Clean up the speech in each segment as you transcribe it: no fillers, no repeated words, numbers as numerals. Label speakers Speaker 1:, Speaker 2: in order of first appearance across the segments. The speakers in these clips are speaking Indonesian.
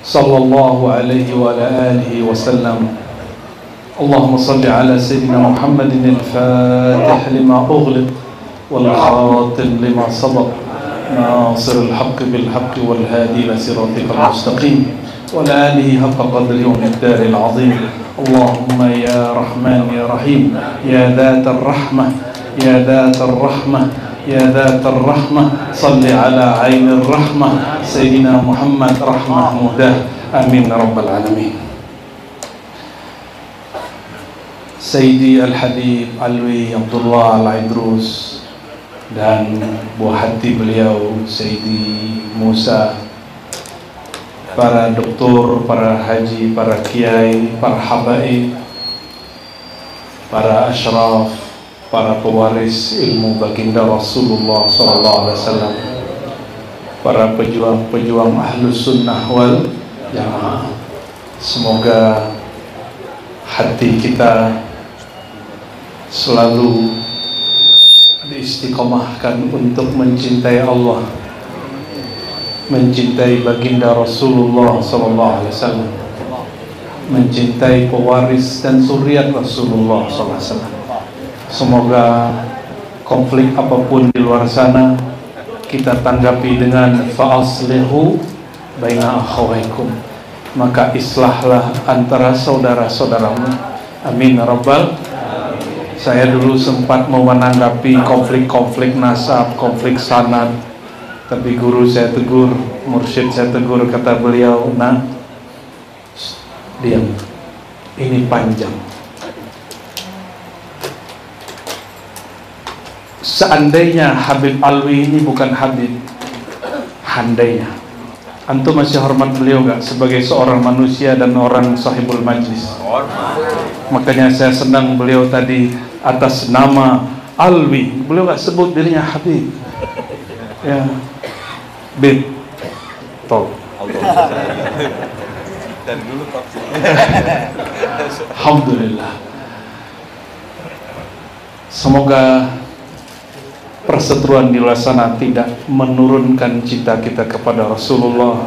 Speaker 1: sallallahu alaihi wa ala alihi wasallam. Allahumma salli ala sayyidina Muhammadin al-fatih lima ughliq wal khatim lima sabaq nasirul haqqi bil haqqi wal hadi ila siratikal mustaqim wa ala alihi haqqa qadri wa miqdaril azim. Allahumma ya Rahman ya Rahim ya Dhatar Rahmah ya Dhatar Rahmah ya Dhatar Rahmah salli ala ainir rahmah Sayyidina Muhammad rahmah mudah amin ya rabbal alamin. Sayyidi Al-Habib Alwi Abdullah Al-Idrus dan buah hati beliau Sayyidi Musa, para doktor, para haji, para kiai, para habaib, para asyraf, para pewaris ilmu baginda Rasulullah SAW, para pejuang-pejuang ahlus sunnah wal jamaah. Semoga hati kita selalu diistiqomahkan untuk mencintai Allah, mencintai baginda Rasulullah SAW, mencintai pewaris dan zuriat Rasulullah SAW. Semoga konflik apapun di luar sana kita tanggapi dengan fa'aslihu baina akhawaikum, maka islahlah antara saudara-saudaramu. Amin ya rabbal. Saya dulu sempat mau menanggapi konflik-konflik nasab, konflik sanad, tapi guru saya tegur, mursyid saya tegur, kata beliau, "Nah, diam, ini panjang. Seandainya Habib Alwi ini bukan Habib, handainya, antum masih hormat beliau gak sebagai seorang manusia dan orang sahibul majlis?" Makanya saya senang beliau tadi atas nama Alwi, beliau gak sebut dirinya Habib. Ya, Bib, tol. Dan dulu alhamdulillah. Semoga perseteruan di luar sana tidak menurunkan cita kita kepada Rasulullah,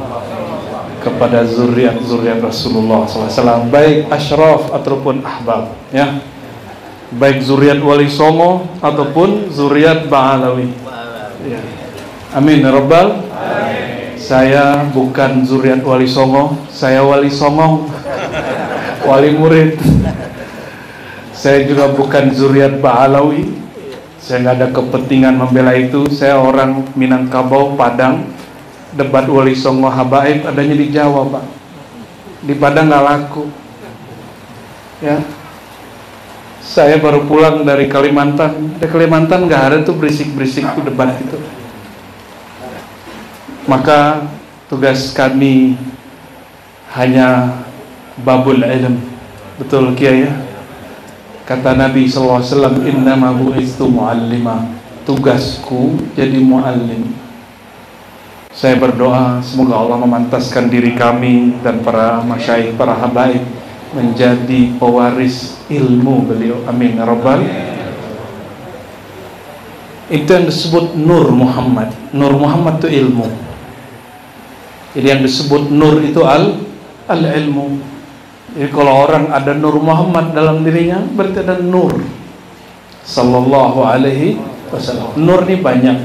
Speaker 1: kepada zuriat-zuriat Rasulullah SAW, baik asyraf ataupun ahbab, ya, baik zuriat Wali Songo ataupun zuriat Ba'alawi, ya. Amin ya rabbal. Saya bukan zuriat Wali Songo, saya Wali Songo, wali murid. Saya juga bukan zuriat Ba'alawi. Saya nggak ada kepentingan membela itu. Saya orang Minangkabau, Padang. Debat Wali Songo habaib adanya di Jawa, Pak. Di Padang nggak laku. Ya. Saya baru pulang dari Kalimantan. Di Kalimantan nggak ada tuh berisik-berisik tuh debat itu. Maka tugas kami hanya babul ilm. Betul Kiai ya? Kata Nabi SAW, innama bu'istu mu'allima, tugasku jadi mu'allim. Saya berdoa semoga Allah memantaskan diri kami dan para masyaikh, para habaib menjadi pewaris ilmu beliau. Amin ya rabbal. Itu yang disebut Nur Muhammad. Nur Muhammad itu ilmu. Jadi yang disebut Nur itu al-ilmu. Jadi kalau orang ada Nur Muhammad dalam dirinya, berarti ada Nur Sallallahu alaihi wasallam. Nur ini banyak.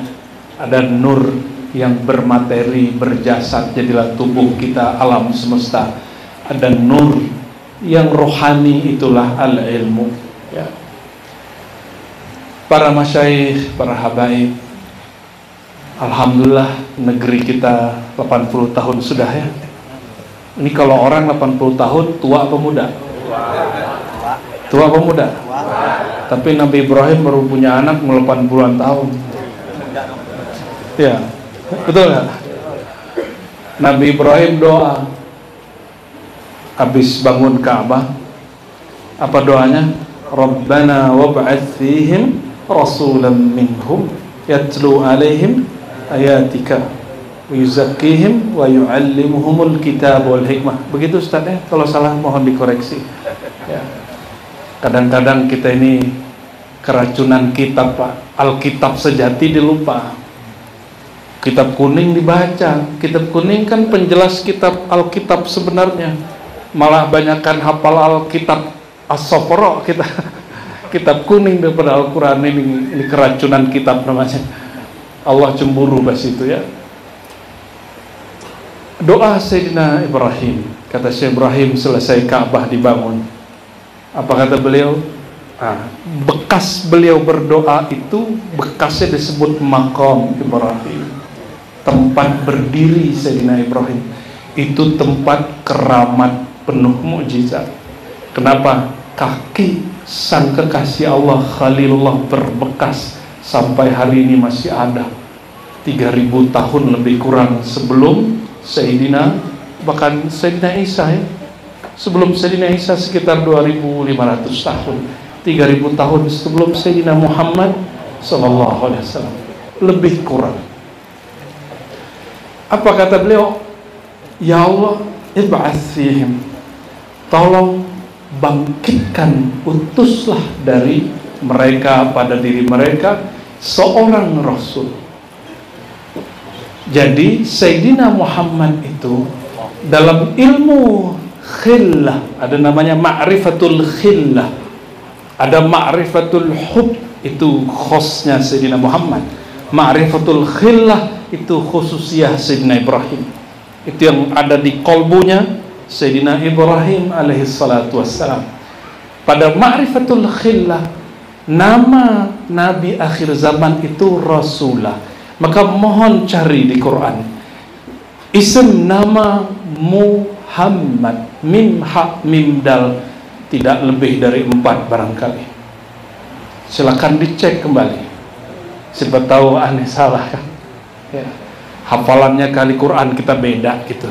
Speaker 1: Ada Nur yang bermateri, berjasad, jadilah tubuh kita, alam semesta. Ada Nur yang rohani, itulah al-ilmu, ya. Para masyaikh, para habaib, alhamdulillah negeri kita 80 tahun sudah, ya. Ini kalau orang 80 tahun tua apa muda? Tua apa muda? Tapi Nabi Ibrahim baru punya anak 80-an tahun. Ya, betul nggak? Nabi Ibrahim doa habis bangun Ka'bah. Apa doanya? Rabbana wab'ats fihim rasulan minhum yatlu alaihim ayatika wa yuzakkihim wa yu'allimuhumul kitab wal hikmah. Begitu Ustaz ya? Kalau salah mohon dikoreksi. Ya. Kadang-kadang kita ini keracunan kitab, Pak. Alkitab sejati dilupa. Kitab kuning dibaca. Kitab kuning kan penjelas kitab Alkitab sebenarnya. Malah banyakkan hafal Alkitab As-Sofra kita. Kitab kuning daripada Al-Quran. Ini keracunan kitab namanya. Allah cemburu pas itu ya. Doa Sayyidina Ibrahim. Kata Syekh Ibrahim selesai Ka'bah dibangun, apa kata beliau? Bekas beliau berdoa itu bekasnya disebut maqam Ibrahim, tempat berdiri Sayyidina Ibrahim. Itu tempat keramat penuh mukjizat. Kenapa? Kaki sang kekasih Allah Khalilullah berbekas sampai hari ini masih ada. 3000 tahun lebih kurang sebelum Sayyidina, bahkan Sayyidina Isa ya. Sebelum Sayyidina Isa sekitar 2500 tahun. 3000 tahun sebelum Sayyidina Muhammad sallallahu alaihi wasallam. Lebih kurang. Apa kata beliau? Ya Allah, ib'ats fihim. Tolong bangkitkan, utuslah dari mereka, pada diri mereka seorang rasul. Jadi Sayyidina Muhammad itu dalam ilmu khillah ada namanya ma'rifatul khillah, ada ma'rifatul hub, itu khosnya Sayyidina Muhammad. Ma'rifatul khillah itu khususiyah Sayyidina Ibrahim. Itu yang ada di kolbunya Sayyidina Ibrahim alaihi salatu wassalam. Pada ma'rifatul khillah, nama Nabi akhir zaman itu Rasulullah. Maka mohon cari di Quran isim nama Muhammad, mim ha mim dal, tidak lebih dari 4 barangkali. Silakan dicek kembali. Siapa tahu aneh salah kan ya. Hafalannya kali Quran kita beda gitu.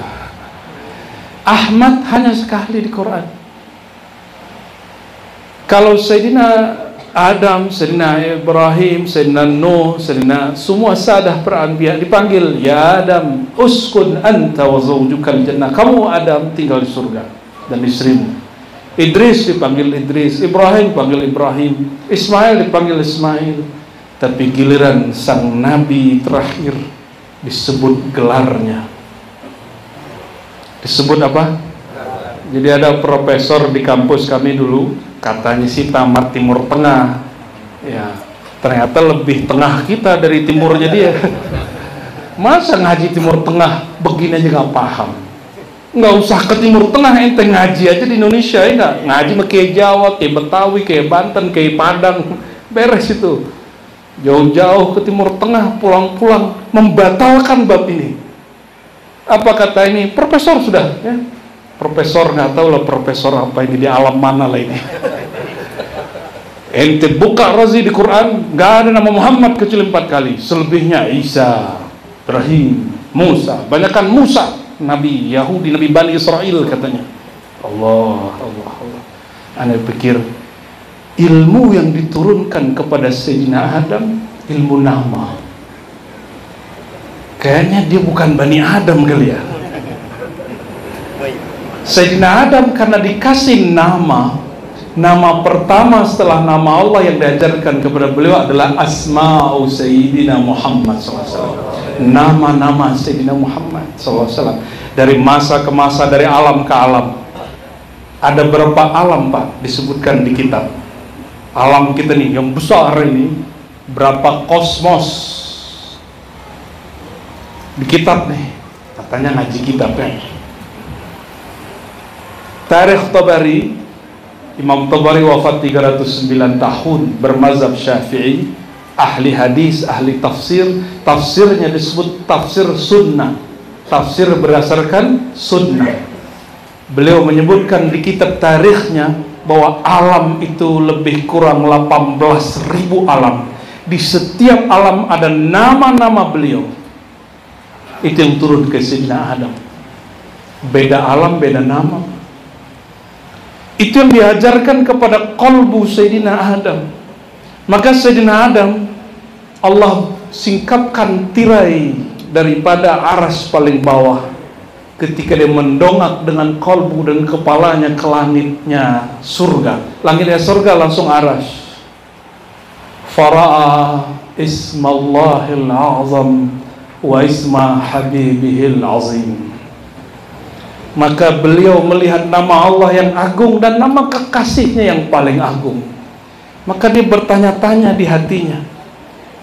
Speaker 1: Ahmad hanya sekali di Quran. Kalau Sayyidina Adam, Sayyidina Ibrahim, Sayyidina Nuh, Sayyidina semua sadah peranbiya dipanggil, ya Adam, uskun anta wa zawjukal jannah. Kamu Adam tinggal di surga dan istrimu. Idris dipanggil Idris, Ibrahim dipanggil Ibrahim, Ismail dipanggil Ismail. Tapi giliran sang nabi terakhir disebut gelarnya. Disebut apa? Jadi ada profesor di kampus kami dulu, katanya sih tamat Timur Tengah ya, ternyata lebih tengah kita dari timurnya dia. Masa ngaji Timur Tengah begini aja gak paham? Nggak usah ke Timur Tengah, ente ngaji aja di Indonesia ya nggak? Ngaji kayak Jawa, kayak Betawi, kayak Banten, kayak Padang, beres itu. Jauh-jauh ke Timur Tengah, pulang-pulang membatalkan bab ini. Apa kata ini? Profesor sudah ya. Profesor nggak tahu lah profesor apa ini, di alam mana lah ini. Ente buka Razi di Quran, nggak ada nama Muhammad kecuali 4 kali. Selebihnya Isa, Ibrahim, Musa. Banyakan Musa, Nabi Yahudi, Nabi Bani Israel katanya. Allah. Anda pikir ilmu yang diturunkan kepada Sayyidina Adam ilmu nama. Kayaknya dia bukan Bani Adam kali ya. Sayyidina Adam karena dikasih nama pertama setelah nama Allah yang diajarkan kepada beliau adalah Asma'u Sayyidina Muhammad SAW. Nama-nama Sayyidina Muhammad SAW. Dari masa ke masa, dari alam ke alam. Ada berapa alam Pak disebutkan di kitab? Alam kita nih yang besar ini, berapa kosmos di kitab nih? Katanya ngaji kitab ya. Tarikh Tabari, Imam Tabari wafat 309 tahun, bermazhab Syafi'i, ahli hadis, ahli tafsir. Tafsirnya disebut tafsir sunnah, tafsir berdasarkan sunnah. Beliau menyebutkan di kitab tarikhnya bahwa alam itu lebih kurang 18.000 alam. Di setiap alam ada nama-nama beliau. Itu yang turun ke Sayyidina Adam. Beda alam, beda nama. Itu yang diajarkan kepada qalbu Sayyidina Adam. Maka Sayyidina Adam, Allah singkapkan tirai daripada aras paling bawah ketika dia mendongak dengan qalbu dan kepalanya ke langitnya surga. Langitnya surga langsung aras. Fara'a ismallahil azam wa isma habibihil azim. Maka beliau melihat nama Allah yang agung dan nama kekasihnya yang paling agung. Maka dia bertanya-tanya di hatinya,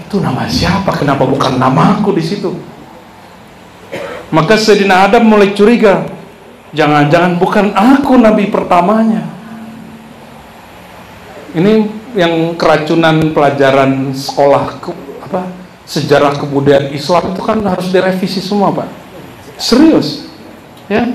Speaker 1: itu nama siapa? Kenapa bukan namaku di situ? Maka Sayyidina Adam mulai curiga, jangan-jangan bukan aku nabi pertamanya. Ini yang keracunan pelajaran sekolah sejarah kebudayaan Islam itu kan harus direvisi semua, Pak. Serius, ya.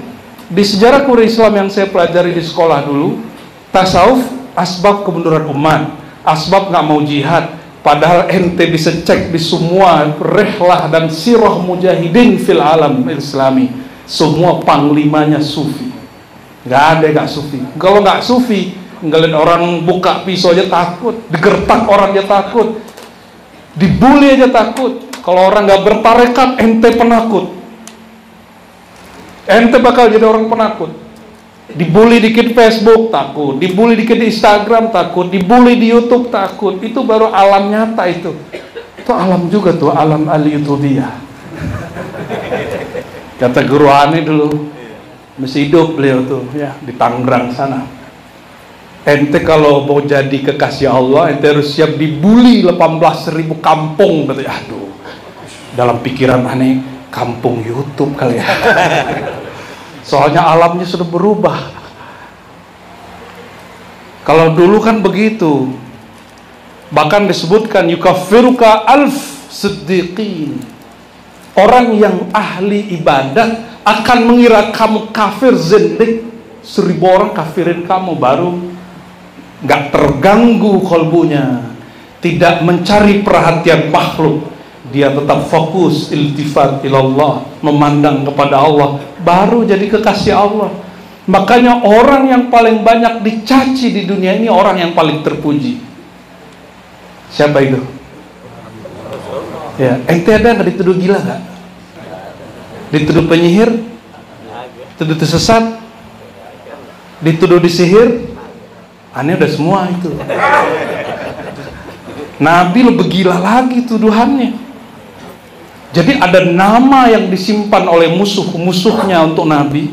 Speaker 1: Di sejarah kebudayaan Islam yang saya pelajari di sekolah dulu, tasawuf asbab kemunduran umat, asbab nggak mau jihad. Padahal ente bisa cek di semua rehlah dan sirah mujahidin fil alam islami, semua panglimanya sufi. Nggak ada nggak sufi. Kalau nggak sufi, ngeliat orang buka pisau aja takut, digertak orang aja takut, dibully aja takut. Kalau orang nggak bertarekat, ente penakut. Ente bakal jadi orang penakut. Dibully dikit Facebook takut, dibully dikit di Instagram takut, dibully di YouTube takut. Itu baru alam nyata itu. Itu alam juga tuh, alam al-YouTubiyah. Kata guru Ani dulu, masih hidup beliau tuh ya di Tangerang sana. Ente kalau mau jadi kekasih Allah, ente harus siap dibully 18.000 kampung. Katanya, aduh, dalam pikiran aneh, kampung YouTube kali ya. Soalnya alamnya sudah berubah. Kalau dulu kan begitu. Bahkan disebutkan yukaffiruka alf siddiqin. Orang yang ahli ibadat akan mengira kamu kafir zindik. 1000 orang kafirin kamu, baru nggak terganggu kolbunya, tidak mencari perhatian makhluk. Dia tetap fokus iltifat ilallah, memandang kepada Allah, baru jadi kekasih Allah. Makanya orang yang paling banyak dicaci di dunia ini orang yang paling terpuji. Siapa itu? Ya, ente ada nggak dituduh gila nggak? Dituduh penyihir? Dituduh sesat? Dituduh disihir? Aneh udah semua itu. Nabi lebih gila lagi tuduhannya. Jadi ada nama yang disimpan oleh musuh-musuhnya untuk Nabi,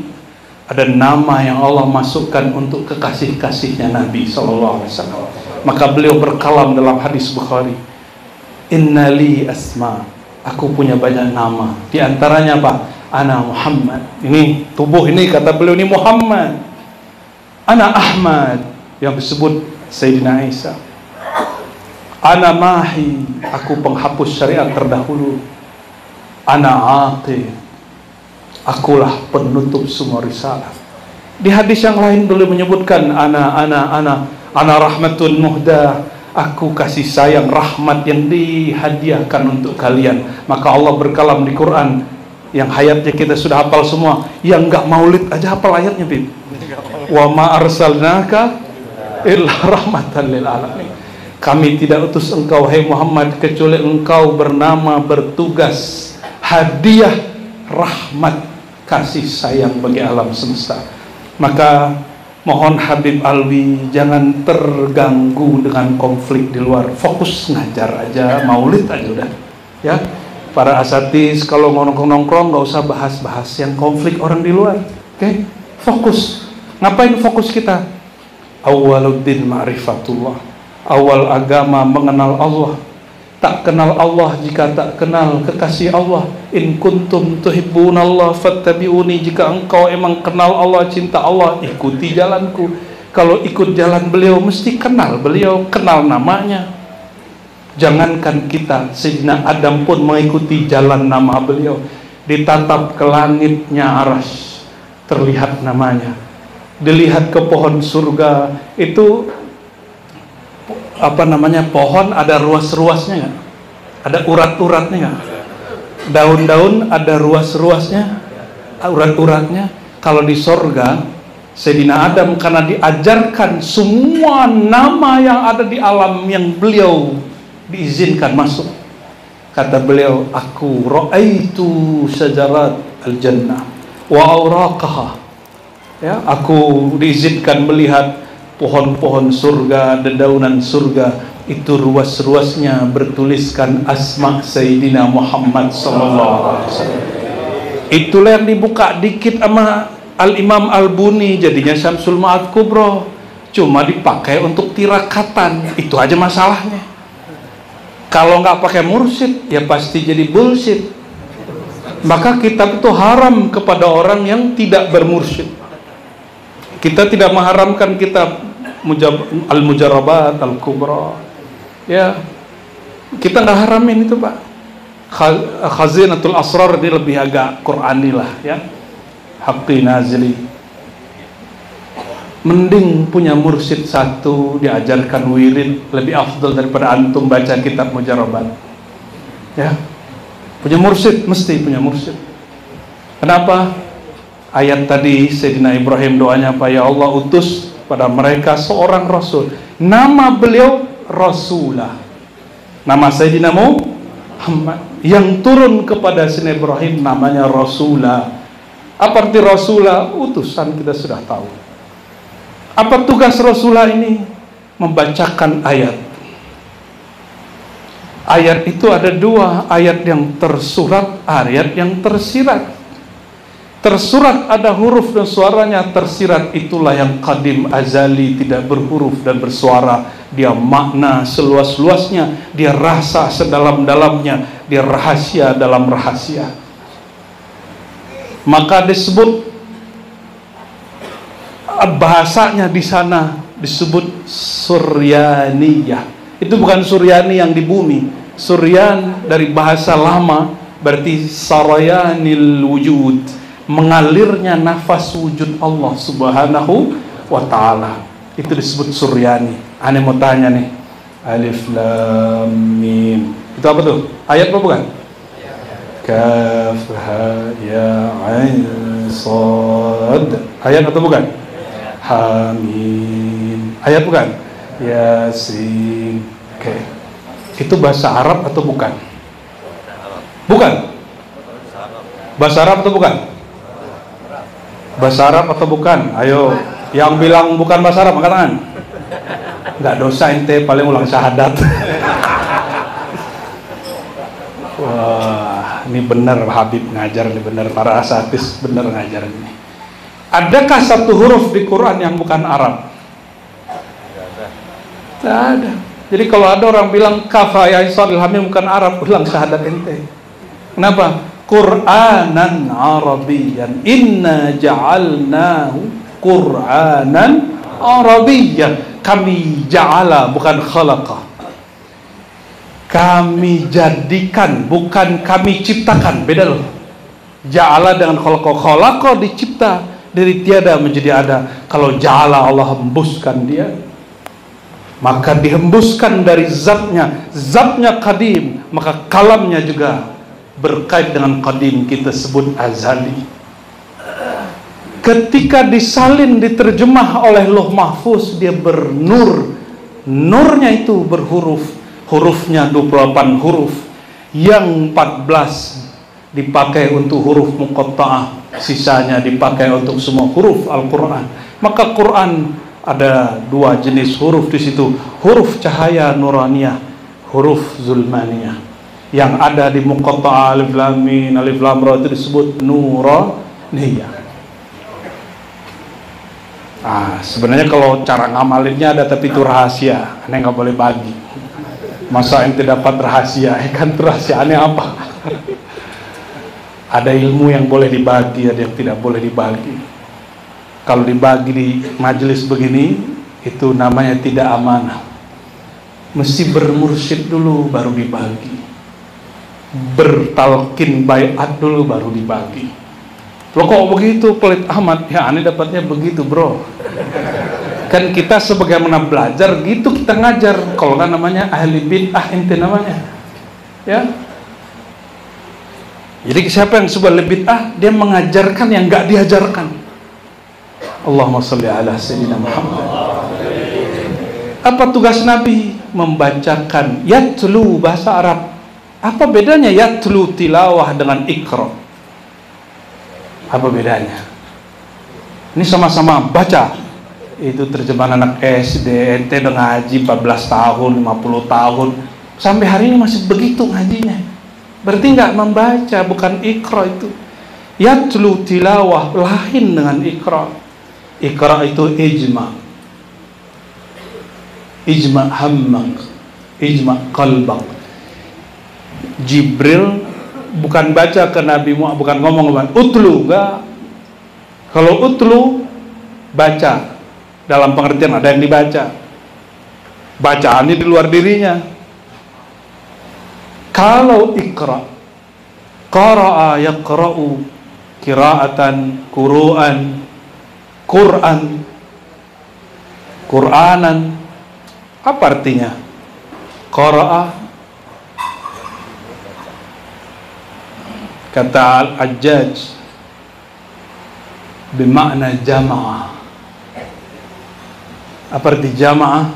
Speaker 1: ada nama yang Allah masukkan untuk kekasih-kasihnya Nabi SAW. Maka beliau berkalam dalam hadis Bukhari, innali asma, aku punya banyak nama. Di antaranya apa? Ana Muhammad. Ini tubuh ini kata beliau ini Muhammad. Ana Ahmad, yang disebut Sayyidina Isa. Ana Mahi, aku penghapus syariat terdahulu. Ana Aqi, akulah penutup semua risalah. Di hadis yang lain beliau menyebutkan ana rahmatun muhdah, aku kasih sayang rahmat yang dihadiahkan untuk kalian. Maka Allah berkalam di Quran yang hayatnya kita sudah hafal semua. Yang enggak maulid aja hafal ayatnya, Bib. Wa ma arsalnaka illa rahmatan lil alamin. Kami tidak utus engkau hai Muhammad kecuali engkau bernama bertugas hadiah rahmat kasih sayang bagi alam semesta. Maka mohon Habib Alwi jangan terganggu dengan konflik di luar, fokus ngajar aja, maulid aja udah ya. Para asatis kalau nongkrong-nongkrong nggak usah bahas-bahas yang konflik orang di luar, oke? Fokus. Ngapain fokus kita? Awaluddin ma'rifatullah, awal agama mengenal Allah. Tak kenal Allah jika tak kenal kekasih Allah. In kuntum tuhibbunallah fattabi'uni, jika engkau emang kenal Allah, cinta Allah, ikuti jalanku. Kalau ikut jalan beliau mesti kenal beliau, kenal namanya. Jangankan kita, Sayyidina Adam pun mengikuti jalan nama beliau. Ditatap ke langitnya Arsy, terlihat namanya. Dilihat ke pohon surga, itu apa namanya, pohon ada ruas-ruasnya nggak? Ada urat-uratnya nggak? Daun-daun ada ruas-ruasnya, urat-uratnya. Kalau di sorga, Sayyidina Adam karena diajarkan semua nama yang ada di alam yang beliau diizinkan masuk. Kata beliau, aku ra'aitu syajarat al-jannah wa awraqaha. Ya, aku diizinkan melihat pohon-pohon surga, dedaunan surga, itu ruas-ruasnya bertuliskan asma Sayyidina Muhammad sallallahu alaihi wasallam. Itulah yang dibuka dikit sama Al-Imam Al-Buni, jadinya Syamsul Ma'ad Kubro. Cuma dipakai untuk tirakatan, itu aja masalahnya. Kalau nggak pakai mursyid, ya pasti jadi bullshit. Maka kitab itu haram kepada orang yang tidak bermursyid. Kita tidak mengharamkan kitab Al-Mujarrabat, Al-Kubra. Ya, kita nggak haramin itu, Pak. Khazinatul Asrar ini lebih agak Qur'ani lah, ya. Haqqi nazili. Mending punya mursyid satu, diajarkan wirid, lebih afdal daripada antum baca kitab Mujarrabat. Ya. Punya mursyid, mesti punya mursyid. Kenapa? Ayat tadi Sayyidina Ibrahim doanya apa? Ya Allah, utus pada mereka seorang rasul. Nama beliau Rasulah. Nama Sayyidina Muhammad yang turun kepada Sayyidina Ibrahim namanya Rasulah. Apa arti Rasulah? Utusan, kita sudah tahu. Apa tugas Rasulah ini? Membacakan ayat. Ayat itu ada dua, ayat yang tersurat, ayat yang tersirat. Tersurat ada huruf dan suaranya, tersirat itulah yang qadim azali, tidak berhuruf dan bersuara. Dia makna seluas-luasnya, dia rasa sedalam-dalamnya, dia rahasia dalam rahasia. Maka disebut bahasanya di sana disebut Suryaniyah. Itu bukan Suryani yang di bumi. Suryan dari bahasa lama berarti sarayanil wujud, mengalirnya nafas wujud Allah subhanahu wa ta'ala. Itu disebut Suryani. Aneh mau tanya nih, Alif Lam Mim, itu apa tuh? Ayat apa bukan? Kaf Ha Ya Ain Sad, ayat atau bukan? Hamim, ayat bukan? Yasin. Oke. Itu bahasa Arab atau bukan? Bukan? Bahasa Arab atau bukan? Bahasa Arab atau bukan? Ayo, yang bilang bukan bahasa Arab angkat tangan. Nggak dosa ente, paling ulang syahadat. Wah, ini benar Habib ngajar, ini benar para asatidz benar ngajar ini. Adakah satu huruf di Quran yang bukan Arab? Tidak ada. Jadi kalau ada orang bilang kafa ya Isradil Hamim bukan Arab, ulang syahadat ente. Kenapa? Qur'anan Arabiyyan, inna ja'alnahu Qur'anan Arabiyyan. Kami ja'ala, bukan khalaqa. Kami jadikan, bukan kami ciptakan. Beda loh. Ja'ala dengan khalaqa. Khalaqa dicipta dari tiada menjadi ada. Kalau ja'ala, Allah hembuskan dia, maka dihembuskan dari zatnya. Zatnya qadim, maka kalamnya juga berkait dengan qadim, kita sebut azali. Ketika disalin, diterjemah oleh Lauh Mahfuz, dia bernur. Nurnya itu berhuruf. Hurufnya 28 huruf. Yang 14 dipakai untuk huruf muqatta'ah, sisanya dipakai untuk semua huruf Al-Quran. Maka Quran ada dua jenis huruf di situ. Huruf cahaya nuraniyah, huruf zulmaniyah. Yang ada di muqatta'ah alif lam mim, alif lam ra itu disebut nuraniyah. Sebenarnya kalau cara ngamalinnya ada, tapi itu rahasia, aneh nggak boleh bagi. Masa ente dapat rahasia, kan rahasiaannya apa? Ada ilmu yang boleh dibagi, ada yang tidak boleh dibagi. Kalau dibagi di majelis begini, itu namanya tidak amanah. Mesti bermursyid dulu baru dibagi, bertalqin baiat dulu baru dibagi. Lo kok begitu pelit amat? Ya aneh dapatnya begitu bro. Kan kita sebagaimana belajar gitu kita ngajar. Kalau kan namanya ahli bid'ah ente namanya, ya. Jadi siapa yang sebuah bid'ah, dia mengajarkan yang nggak diajarkan. Allahumma sholli ala sayyidina Muhammad. Apa tugas Nabi? Membacakan yatlu, bahasa Arab. Apa bedanya yatlu tilawah dengan iqra? Apa bedanya? Ini sama-sama baca. Itu terjemahan anak SD, ente udah ngaji 14 tahun, 50 tahun, sampai hari ini masih begitu ngajinya. Berarti nggak membaca, bukan iqra itu. Yatlu tilawah, lain dengan iqra. Iqra itu ijma. Ijma hammak, ijma qalbak. Jibril bukan baca ke Nabi Muhammad, bukan ngomong utlu, enggak. Kalau utlu baca, dalam pengertian ada yang dibaca, bacaannya di luar dirinya. Kalau iqra, qara'a yaqra'u, qira'atan, quru'an, Quran, Quranan. Apa artinya? Qara'a, kata Al-Ajjaj, bermakna jama'ah. Apa arti jama'ah?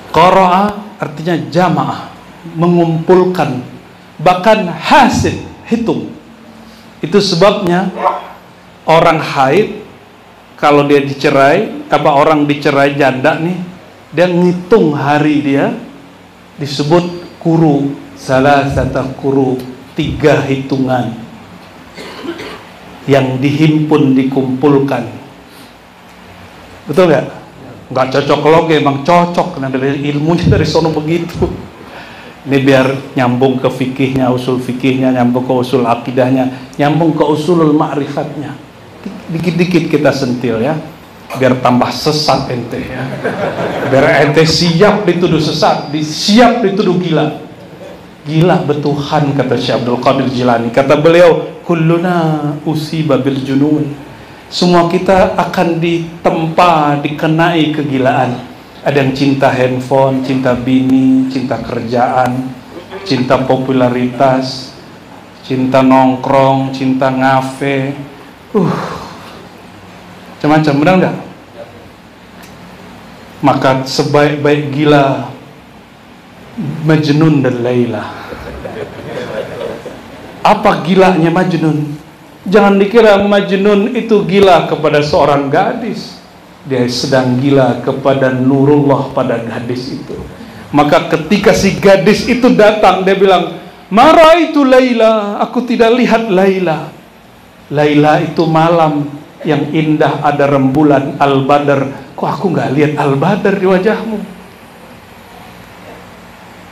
Speaker 1: Qara'a artinya jama'ah, mengumpulkan, bahkan hasil, hitung. Itu sebabnya orang haid, kalau dia dicerai, orang dicerai janda nih, dia ngitung hari dia, disebut kuru, salah satu kuru, 3 hitungan yang dihimpun, dikumpulkan. Betul nggak? Nggak cocok loge, emang cocok, karena dari ilmunya dari sono begitu. Ini biar nyambung ke fikihnya, usul fikihnya, nyambung ke usul akidahnya, nyambung ke usulul ma'rifatnya. Dikit-dikit kita sentil ya, biar tambah sesat ente ya, biar ente siap dituduh sesat, siap dituduh gila. Gila betuhan, kata Syekh Abdul Qadir Jilani. Kata beliau, kulluna usiba bil junun, semua kita akan ditempa, dikenai kegilaan. Ada yang cinta handphone, cinta bini, cinta kerjaan, cinta popularitas, cinta nongkrong, cinta ngafe, macam-macam, benar nggak? Maka sebaik-baik gila Majnun dan Laila. Apa gilanya Majnun? Jangan dikira Majnun itu gila kepada seorang gadis. Dia sedang gila kepada nurullah pada gadis itu. Maka ketika si gadis itu datang, dia bilang, "Mara itu Laila, aku tidak lihat Laila." Laila itu malam yang indah, ada rembulan Al-Badr. Kok aku nggak lihat Al-Badr di wajahmu?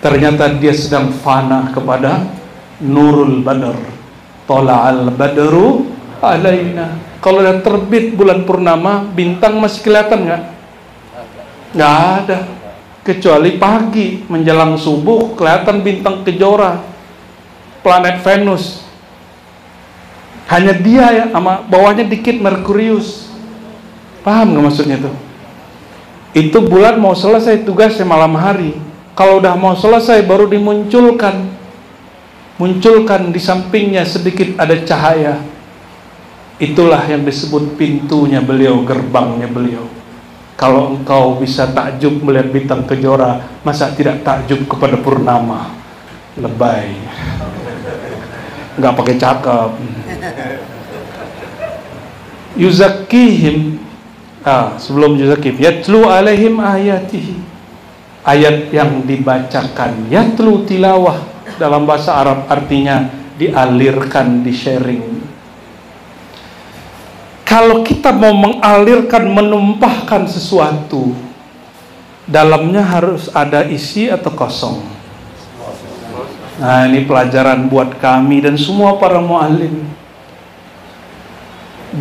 Speaker 1: Ternyata dia sedang fana kepada Nurul Badr. Tola'al badru alaina. Kalau udah terbit bulan purnama, bintang masih kelihatan nggak? Nggak ada. Kecuali pagi menjelang subuh kelihatan bintang kejora, planet Venus. Hanya dia ya, sama bawahnya dikit Merkurius. Paham nggak maksudnya tuh? Itu bulan mau selesai tugasnya malam hari. Kalau udah mau selesai baru dimunculkan. Munculkan di sampingnya sedikit ada cahaya. Itulah yang disebut pintunya beliau, gerbangnya beliau. Kalau engkau bisa takjub melihat bintang kejora, masa tidak takjub kepada purnama? Lebay. Nggak pakai cakep. Yuzakihim, sebelum yuzakihim, yatlu alaihim ayatihi, ayat yang dibacakan. Yatlu tilawah dalam bahasa Arab artinya dialirkan, di sharing. Kalau kita mau mengalirkan, menumpahkan sesuatu, dalamnya harus ada isi atau kosong. Nah, ini pelajaran buat kami dan semua para mu'allim.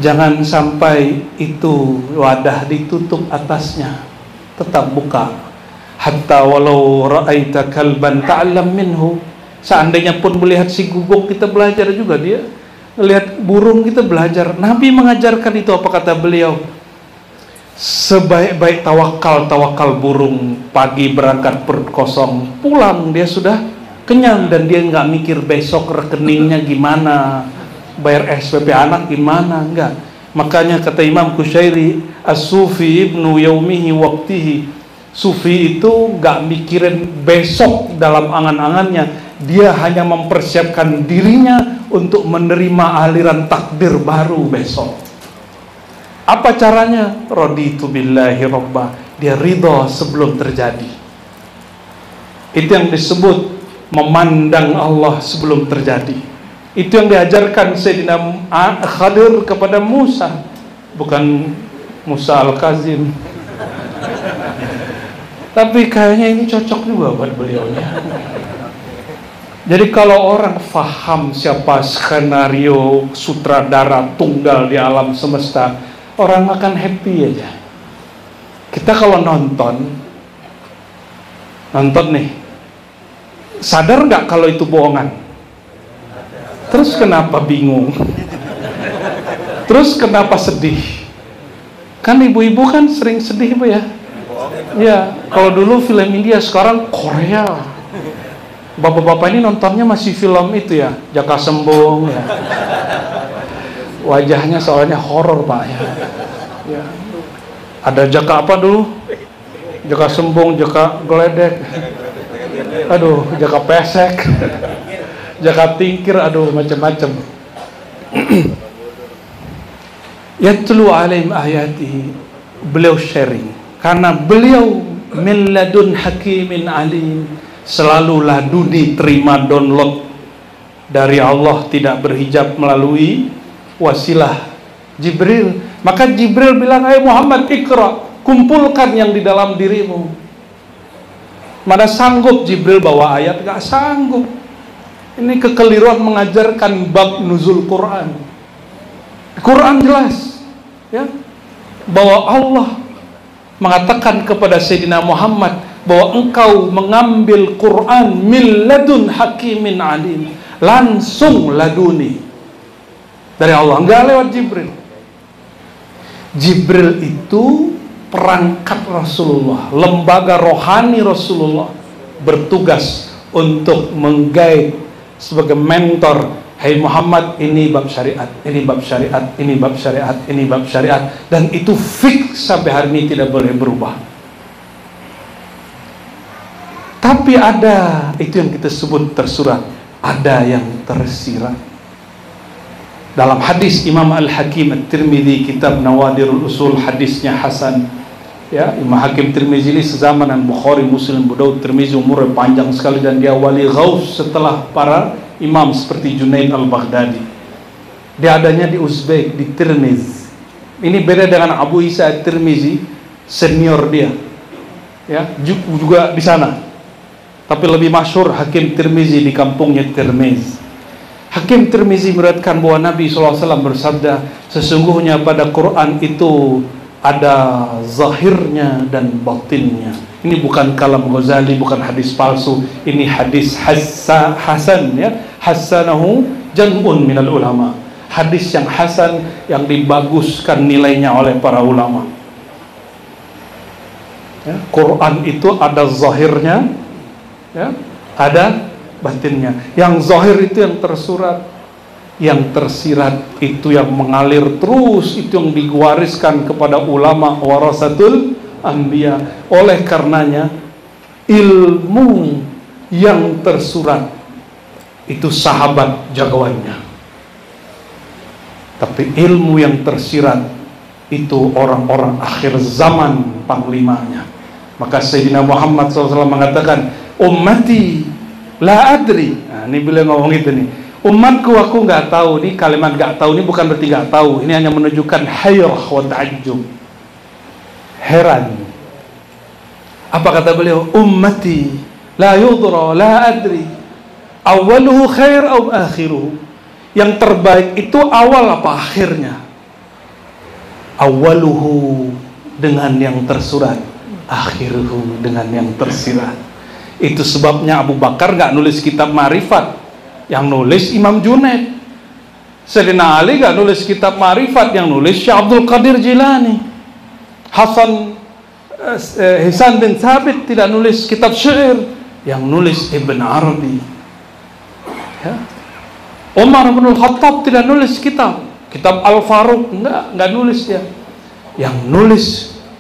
Speaker 1: Jangan sampai itu wadah ditutup atasnya, tetap buka. Hatta walau ra'aita kalban ta'lam minhu. Seandainya pun melihat si guguk, kita belajar juga dia. Lihat burung, kita belajar. Nabi mengajarkan itu, apa kata beliau? Sebaik-baik tawakal burung, pagi berangkat perut kosong, pulang dia sudah kenyang dan dia nggak mikir besok rekeningnya gimana, bayar SPP anak gimana, enggak. Makanya kata Imam Kusyairi, as-sufi ibnu yaumihi waqtihi. Sufi itu nggak mikirin besok dalam angan-angannya, dia hanya mempersiapkan dirinya untuk menerima aliran takdir baru besok. Apa caranya? Raditu billahi robba. Dia ridho sebelum terjadi. Itu yang disebut memandang Allah sebelum terjadi. Itu yang diajarkan Sayyidina Khadir kepada Musa, bukan Musa Al-Kazim. Tapi kayaknya ini cocok juga buat beliau ya. Jadi kalau orang faham siapa skenario sutradara tunggal di alam semesta, orang akan happy aja. Kita kalau nonton nih, sadar nggak kalau itu bohongan? Terus kenapa bingung? Terus kenapa sedih? Kan ibu-ibu kan sering sedih Bu ya? Ya, kalau dulu film India, sekarang Korea. Bapak-bapak ini nontonnya masih film itu ya, Jaka Sembung ya. Wajahnya soalnya horor Pak ya. Ya. Ada Jaka apa dulu? Jaka Sembung, Jaka Geledek. Aduh, Jaka Pesek. Jaka Tingkir, aduh macam-macam. Yatlu alaihim ayatihi. Beliau sharing. Karena beliau min ladun hakimin alim, selalu laduni, terima download dari Allah, tidak berhijab melalui wasilah Jibril. Maka Jibril bilang, "Hai Muhammad, ikra, kumpulkan yang di dalam dirimu." Mana sanggup Jibril bawa ayat? Gak sanggup. Ini kekeliruan mengajarkan bab nuzul Quran. Quran jelas ya, bahwa Allah mengatakan kepada Sayyidina Muhammad bahwa engkau mengambil Quran min ladun hakimin alim, langsung laduni dari Allah, enggak lewat Jibril. Jibril itu perangkat Rasulullah, lembaga rohani Rasulullah, bertugas untuk menggait sebagai mentor. Hai Muhammad, ini bab syariat, ini bab syariat, ini bab syariat, ini bab syariat, dan itu fix sampai hari ini tidak boleh berubah. Tapi ada, itu yang kita sebut tersurat, ada yang tersirat. Dalam hadis Imam Al-Hakim At-Tirmidzi, kitab Nawadirul Usul, hadisnya hasan. Ya, Imam Hakim Tirmidzi ini sezaman dengan Bukhari, Muslim, Abu Daud. Tirmidzi umurnya panjang sekali dan dia wali ghaus setelah para imam seperti Junaid Al-Baghdadi. Dia adanya di Uzbek, di Tirmiz. Ini beda dengan Abu Isa At-Tirmidzi, senior dia. Ya, juga di sana. Tapi lebih masyhur Hakim Tirmizi di kampungnya Tirmiz. Hakim Tirmizi meriwayatkan bahwa Nabi SAW bersabda, sesungguhnya pada Quran itu ada zahirnya dan batinnya. Ini bukan kalam Ghazali, bukan hadis palsu. Ini hadis hasan ya. Hasanahu jam'un minal ulama. Hadis yang hasan, yang dibaguskan nilainya oleh para ulama. Ya, Quran itu ada zahirnya, ya, ada batinnya. Yang zahir itu yang tersurat, yang tersirat itu yang mengalir terus, itu yang diwariskan kepada ulama warasatul anbiya. Oleh karenanya ilmu yang tersurat itu sahabat jagoannya, tapi ilmu yang tersirat itu orang-orang akhir zaman panglimanya. Maka Sayyidina Muhammad SAW mengatakan, ummati la adri. Nah, ini beliau ngomong itu nih, umatku aku nggak tahu. Ini kalimat nggak tahu ini bukan berarti nggak tahu, ini hanya menunjukkan hayrah wa ta'ajjub, heran. Apa kata beliau? Ummati la yudra la adri awaluhu khair aw akhiruhu. Yang terbaik itu awal apa akhirnya? Awaluhu dengan yang tersurat, akhiruhu dengan yang tersirat. Itu sebabnya Abu Bakar nggak nulis kitab Ma'rifat, yang nulis Imam Junaid. Sayyidina Ali nggak nulis kitab Ma'rifat, yang nulis Syekh Abdul Qadir Jilani. Hasan bin Thabit tidak nulis kitab syair, yang nulis Ibn Arabi. Ya. Umar bin Khattab tidak nulis kitab Al-Faruq, enggak nulis dia. Yang nulis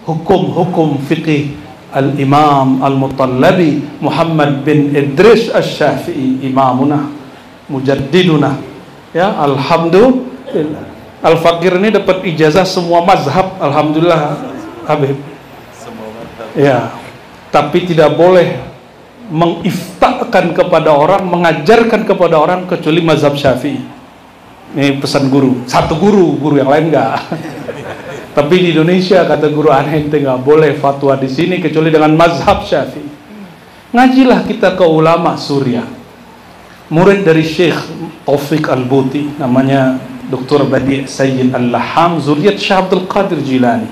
Speaker 1: hukum-hukum fikih Al-Imam Al-Mutallabi Muhammad bin Idris Asy-Syafi'i, imamuna mujaddiduna. Ya, alhamdulillah. Al-Fakir ini dapat ijazah semua mazhab, alhamdulillah Habib. Ya, tapi tidak boleh mengiftakan kepada orang, mengajarkan kepada orang kecuali mazhab Syafi'i. Ini pesan guru, satu guru yang lain enggak. Tapi di Indonesia kata guru aneh, ente nggak boleh fatwa di sini kecuali dengan mazhab Syafi'i. Ngajilah kita ke ulama Suriah. Murid dari Syekh Taufik Al-Buti, namanya Dr. Badi' Sayyid Al-Laham, zuriat Syekh Abdul Qadir Jilani.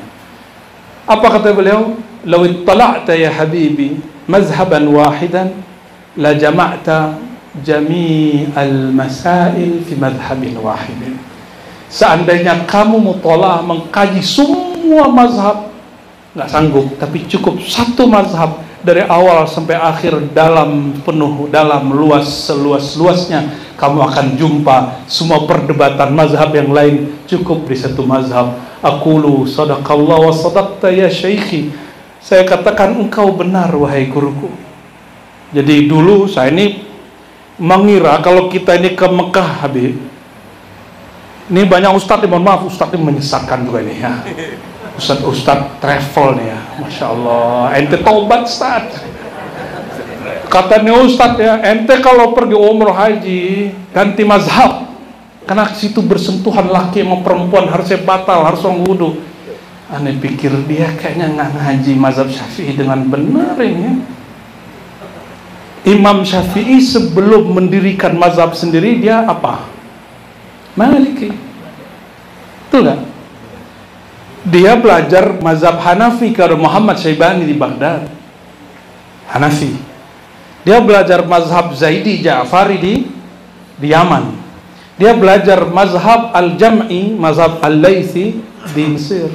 Speaker 1: Apa kata beliau? "Law ittala'ta ya habibi mazhaban wahidan la jama'ta jami'al masail fi mazhabin wahidin." Seandainya kamu mutolaah mengkaji semua mazhab, nggak sanggup, tapi cukup satu mazhab dari awal sampai akhir dalam penuh, dalam luas seluas-luasnya, kamu akan jumpa semua perdebatan mazhab yang lain cukup di satu mazhab. Aqulu sadaqallah wa sadaqta ya syaikhi. Saya katakan engkau benar wahai guruku. Jadi dulu saya ini mengira kalau kita ini ke Mekah, Habib, ini banyak ustadz, mohon maaf, ustadz ini menyesatkan juga ini ya. Ustadz travel nih ya, Masya Allah, ente taubat Ustadz. Katanya Ustadz ya, ente kalau pergi umroh haji ganti mazhab, karena situ bersentuhan laki sama perempuan harusnya batal, harus orang wudu. Aneh pikir dia kayaknya nggak ngaji mazhab Syafi'i dengan benar ini ya. Imam Syafi'i sebelum mendirikan mazhab sendiri dia apa? Maliki. Betul nggak? Dia belajar mazhab Hanafi ke Muhammad Syaibani di Baghdad, Hanafi. Dia belajar mazhab Zaidi Ja'fari di Yaman. Dia belajar mazhab Al-Jam'i, mazhab Al-Laythi di Mesir.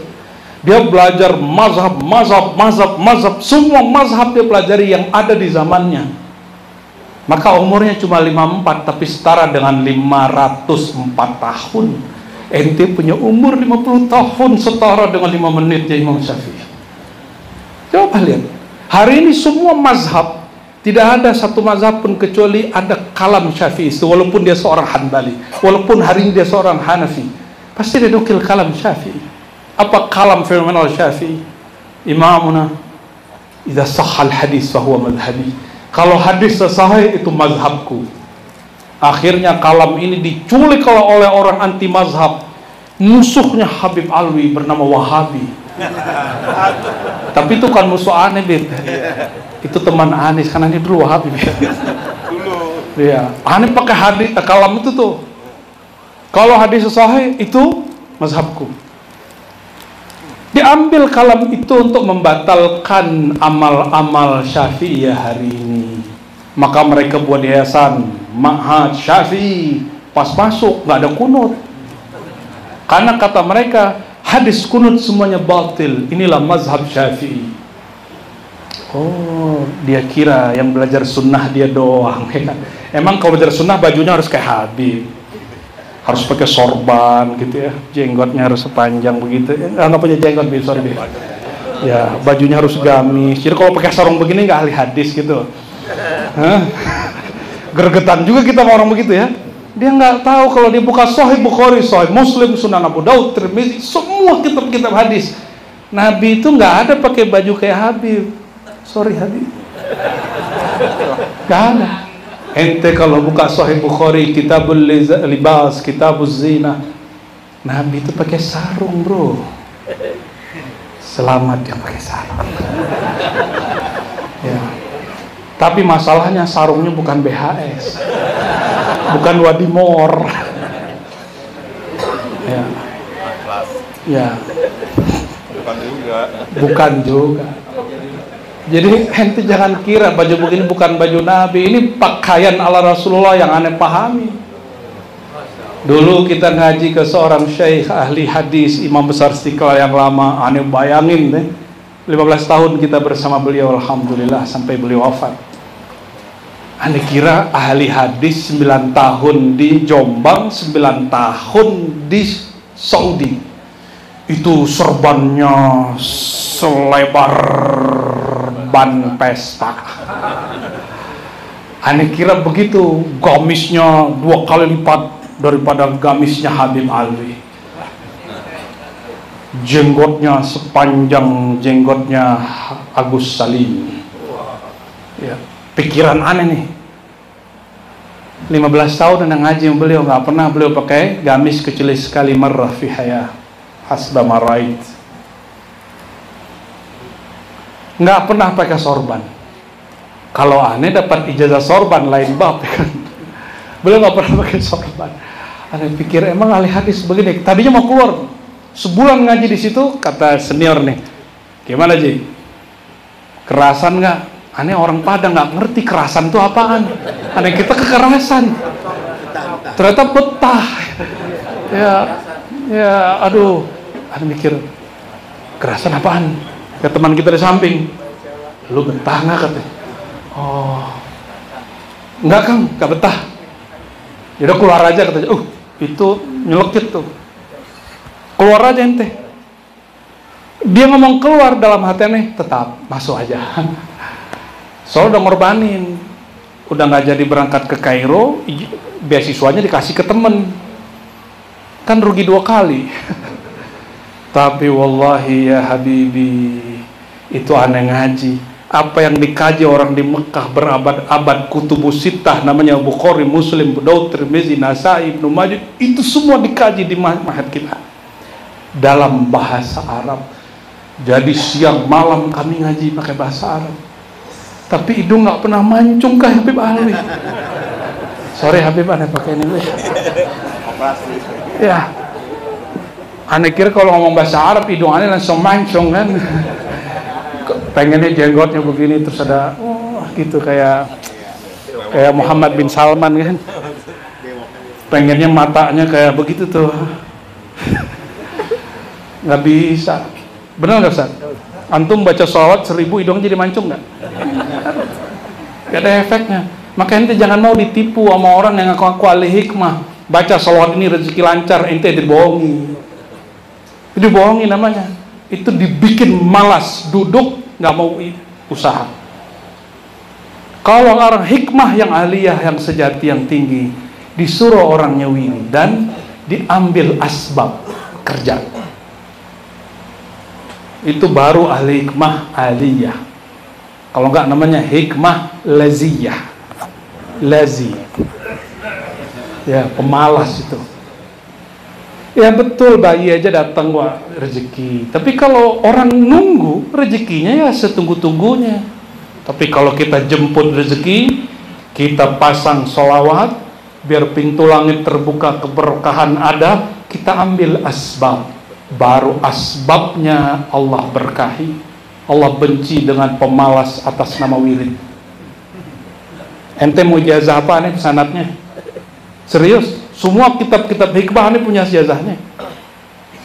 Speaker 1: Dia belajar mazhab, semua mazhab dia pelajari yang ada di zamannya. Maka umurnya cuma 54, tapi setara dengan 504 tahun. Ente punya umur 50 tahun setara dengan 5 menit ya Imam Syafi'i. Coba lihat, hari ini semua mazhab, tidak ada satu mazhab pun kecuali ada kalam Syafi'i. Walaupun dia seorang Hanbali, walaupun hari ini dia seorang Hanafi, pasti dia nukil kalam Syafi'i. Apa kalam fenomenal Syafi'i? Imamuna idza sahhal hadis fahuwa madhhabi. Kalau hadis sahih itu mazhabku. Akhirnya kalam ini diculik oleh orang anti mazhab, musuhnya Habib Alwi bernama Wahabi. Tapi itu kan musuh aneh, Bib. Itu teman Anis, karena ini dulu Wahabi. Iya, aneh pakai hadis kalam itu tuh. Kalau hadis sahih itu mazhabku. Diambil kalam itu untuk membatalkan amal-amal Syafi'iyah hari ini. Maka mereka buat yayasan Ma'had Syafi'i, pas masuk nggak ada kunut, karena kata mereka hadis kunut semuanya batil. Inilah mazhab Syafi'i. Oh, dia kira yang belajar sunnah dia doang ya. Emang kalau belajar sunnah bajunya harus kayak Habib, harus pakai sorban gitu ya, jenggotnya harus sepanjang begitu ya. Nggak punya jenggot, sorry. Ya, bajunya harus gamis. Jadi kalau pakai sarung begini nggak ahli hadis gitu. Gergetan juga kita sama orang begitu ya. Dia nggak tahu kalau dia buka Sahih Bukhari, Sahih Muslim, Sunan Abu Daud, Tirmidzi, semua kitab-kitab hadis. Nabi itu nggak ada pakai baju kayak Habib. Sorry Habib, nggak ada. Ente kalau buka Sahih Bukhari, Kitabul Libas, Kitabuz Zina, Nabi itu pakai sarung, bro. Selamat dia pakai sarung. Ya. Tapi masalahnya sarungnya bukan BHS, bukan Wadimor. Ya. Ya. Bukan juga. Jadi ente jangan kira baju begini bukan baju Nabi. Ini pakaian ala Rasulullah yang aneh pahami. Dulu kita ngaji ke seorang syekh ahli hadis, imam besar Istiqlal yang lama. Aneh bayangin deh, 15 tahun kita bersama beliau, alhamdulillah, sampai beliau wafat. Aneh kira ahli hadis 9 tahun di Jombang, 9 tahun di Saudi. Itu serbannya selebar ban pesta. Aneh kira begitu, gamisnya 2 kali lipat daripada gamisnya Habib Alwi. jenggotnya sepanjang jenggotnya Agus Salim. Ya, pikiran aneh nih. 15 tahun udah ngaji beliau, nggak pernah beliau pakai gamis kecuali sekali marrah fi haya hasba marait. Nggak pernah pakai sorban. Kalau aneh dapat ijazah sorban lain bab kan. Beliau nggak pernah pakai sorban. Aneh pikir emang ahli hadis begini. Tadinya mau keluar, sebulan ngaji di situ, kata senior nih, gimana Ji? Kerasan nggak? Aneh orang Padang nggak ngerti kerasan itu apaan. Aneh kita kekerasan. Ternyata betah. Ya, aduh. Aneh mikir kerasan apaan? Ke teman kita di samping, lu betah nggak katanya? Oh, nggak Kang, nggak betah. Ya udah keluar aja katanya. Itu nyelekit tuh. Keluar aja ente. Dia ngomong keluar, dalam hatinya tetap masuk aja. Soalnya udah ngorbanin, udah nggak jadi berangkat ke Kairo, beasiswanya dikasih ke temen, kan rugi 2 kali. Tapi wallahi ya Habibi, itu aneh ngaji. Apa yang dikaji orang di Mekah berabad-abad, kutubus sittah namanya Bukhari, Muslim, Abu Daud, Tirmizi, Nasai, Ibnu Majah, itu semua dikaji di ma'had kita dalam bahasa Arab. Jadi siang malam kami ngaji pakai bahasa Arab. Tapi hidung nggak pernah mancung ke Habib Alwi. Sorry Habib, aneh pakai ini. Ya, aneh kira kalau ngomong bahasa Arab hidung aneh langsung mancung kan. Pengennya jenggotnya begini terus ada gitu kayak Muhammad bin Salman kan. Pengennya matanya kayak begitu tuh. Nggak bisa. Benar nggak Ustaz? Antum baca sholawat 1000 hidung jadi mancung nggak? Gak ada efeknya. Makanya ente jangan mau ditipu sama orang yang ngaku ahli hikmah. Baca sholawat ini rezeki lancar, ente dibohongi. Itu dibohongi namanya. Itu dibikin malas, duduk nggak mau usaha. Kalau orang hikmah yang aliyah, yang sejati, yang tinggi, disuruh orangnya wiridan, diambil asbab kerja. Itu baru ahli hikmah aliyah. Kalau enggak namanya hikmah laziyah. Lazi. Ya, pemalas itu. Ya betul, bayi aja datang wah rezeki. Tapi kalau orang nunggu rezekinya ya setunggu-tunggunya. Tapi kalau kita jemput rezeki, kita pasang sholawat, biar pintu langit terbuka, keberkahan ada, kita ambil asbab. Baru asbabnya Allah berkahi. Allah benci dengan pemalas atas nama wirid. Ente mau ijazah apa nih sanatnya? Serius? Semua kitab-kitab hikmah ini punya ijazahnya.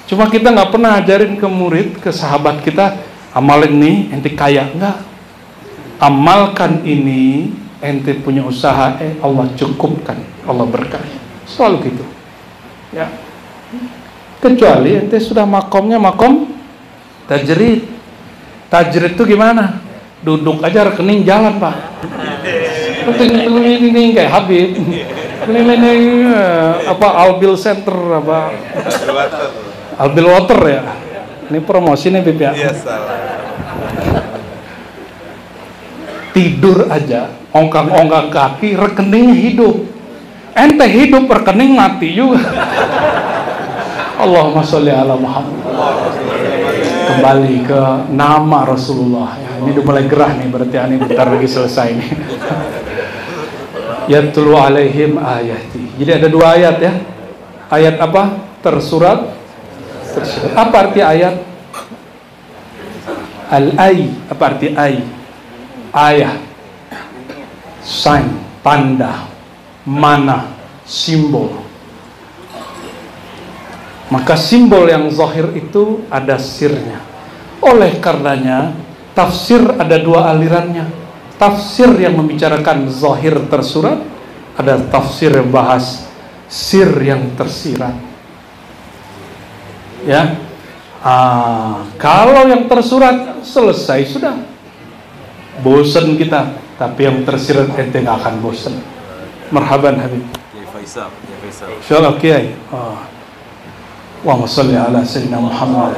Speaker 1: Cuma kita nggak pernah ajarin ke murid, ke sahabat kita, amalin nih ente kaya. Enggak. Amalkan ini, ente punya usaha, Allah cukupkan, Allah berkahi. Selalu gitu. Ya. Kecuali ente sudah makomnya makom tajrid. Tajrid itu gimana? Duduk aja rekening jalan Pak. Ini kayak Habib. Ini apa Albil Center apa? Albil Water ya. Ini promosi nih Bib ya. Tidur aja, ongkang-ongkang kaki, rekeningnya hidup. Ente hidup, rekening mati juga. Allahumma sholli ala Muhammad. Kembali ke nama Rasulullah. Ya, ini udah mulai gerah nih, berarti ini bentar lagi selesai nih. Yatlu alaihim ayati. Jadi ada 2 ayat ya. Ayat apa? Tersurat. Apa arti ayat? Al-ay. Apa arti ay? Ayah. Sign, tanda, mana, simbol. Maka simbol yang zahir itu ada sirnya. Oleh karenanya tafsir ada 2 alirannya. Tafsir yang membicarakan zahir tersurat, ada tafsir yang bahas sir yang tersirat. Ya, kalau yang tersurat selesai sudah, bosan kita. Tapi yang tersirat ente nggak akan bosan. Marhaban Habib.
Speaker 2: Ya Faisal.
Speaker 1: Insyaallah Kiai. Wa sholli ala sayyidina Muhammad.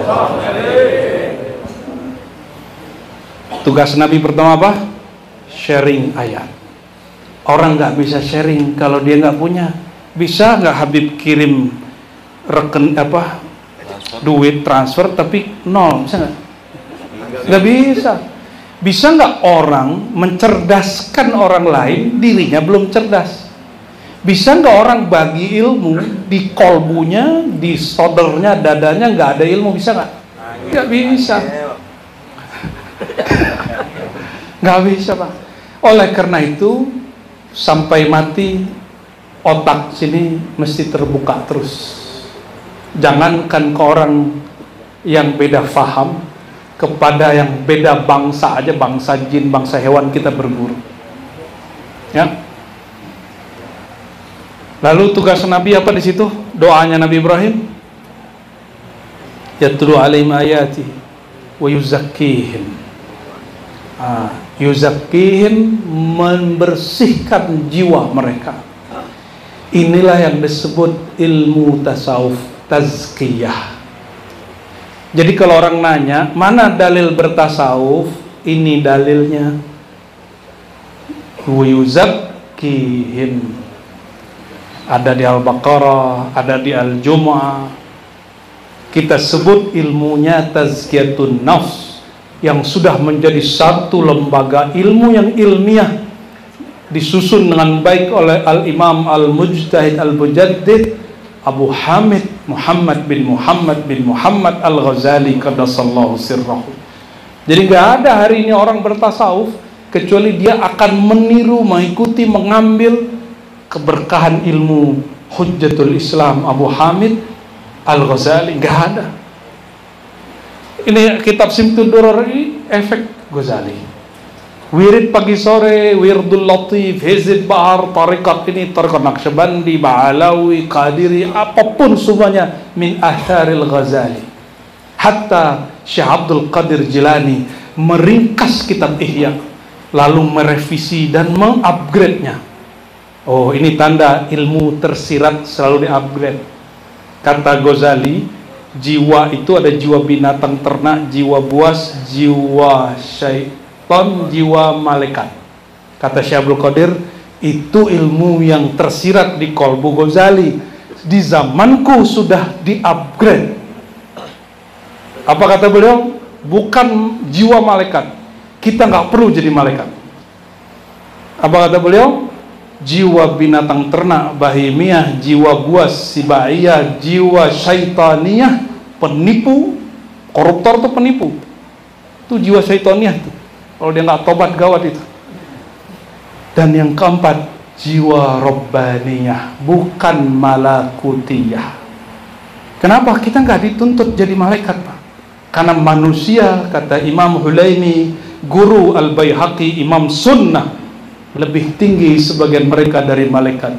Speaker 1: Tugas Nabi pertama apa? Sharing ayat. Orang nggak bisa sharing kalau dia nggak punya. Bisa nggak Habib kirim duit transfer tapi nol? Bisa nggak? Nggak bisa. Bisa nggak orang mencerdaskan orang lain, dirinya belum cerdas? Bisa nggak orang bagi ilmu, di kolbunya, di sodernya, dadanya nggak ada ilmu? Bisa nggak? Nggak bisa. Nggak bisa, Pak. Oleh karena itu, sampai mati otak sini mesti terbuka terus. Jangankan ke orang yang beda faham, kepada yang beda bangsa aja, bangsa jin, bangsa hewan kita berguru. Ya. Lalu tugas Nabi apa di situ? Doanya Nabi Ibrahim. Yatlu alaihim ayati wa yuzakkihim. Yuzakkihim, membersihkan jiwa mereka. Inilah yang disebut ilmu tasawuf, tazkiyah. Jadi kalau orang nanya, mana dalil bertasawuf? Ini dalilnya. Yuzakkihim. Ada di Al-Baqarah, ada di Al-Jumu'ah. Kita sebut ilmunya tazkiyatun nafs, yang sudah menjadi satu lembaga ilmu yang ilmiah, disusun dengan baik oleh Al-Imam Al-Mujtahid Al-Mujaddid Abu Hamid Muhammad bin Muhammad Al-Ghazali qaddasallahu sirrahu. Jadi gak ada hari ini orang bertasawuf kecuali dia akan meniru, mengikuti, mengambil keberkahan ilmu Hujjatul Islam Abu Hamid Al-Ghazali. Gak ada. Ini kitab Simtud Duror ini efek Ghazali. Wirid pagi sore, Wirdul Latif, Hizib Bahar, tarikat ini, tarikat Naqsyabandi, Ba'alawi, Qadiri, apapun semuanya min atharil Ghazali. Hatta Syekh Abdul Qadir Jilani meringkas kitab Ihya, lalu merevisi dan mengupgrade-nya. Oh, ini tanda ilmu tersirat selalu diupgrade. Kata Ghazali, jiwa itu ada jiwa binatang ternak, jiwa buas, jiwa syaitan, jiwa malaikat. Kata Syekh Abdul Qadir, itu ilmu yang tersirat di kolbu Ghazali. Di zamanku sudah di-upgrade. Apa kata beliau? Bukan jiwa malaikat. Kita nggak perlu jadi malaikat. Apa kata beliau? Jiwa binatang ternak, bahimiyah, jiwa buas, sibaiyah, jiwa syaitaniyah, penipu, koruptor tuh penipu. Itu jiwa syaitaniyah tuh. Kalau dia nggak tobat gawat itu. Dan yang keempat, jiwa robbaniyah, bukan malakutiyah. Kenapa kita nggak dituntut jadi malaikat, Pak? Karena manusia, kata Imam Hulaimi, guru Al-Baihaqi, Imam Sunnah, lebih tinggi sebagian mereka dari malaikat.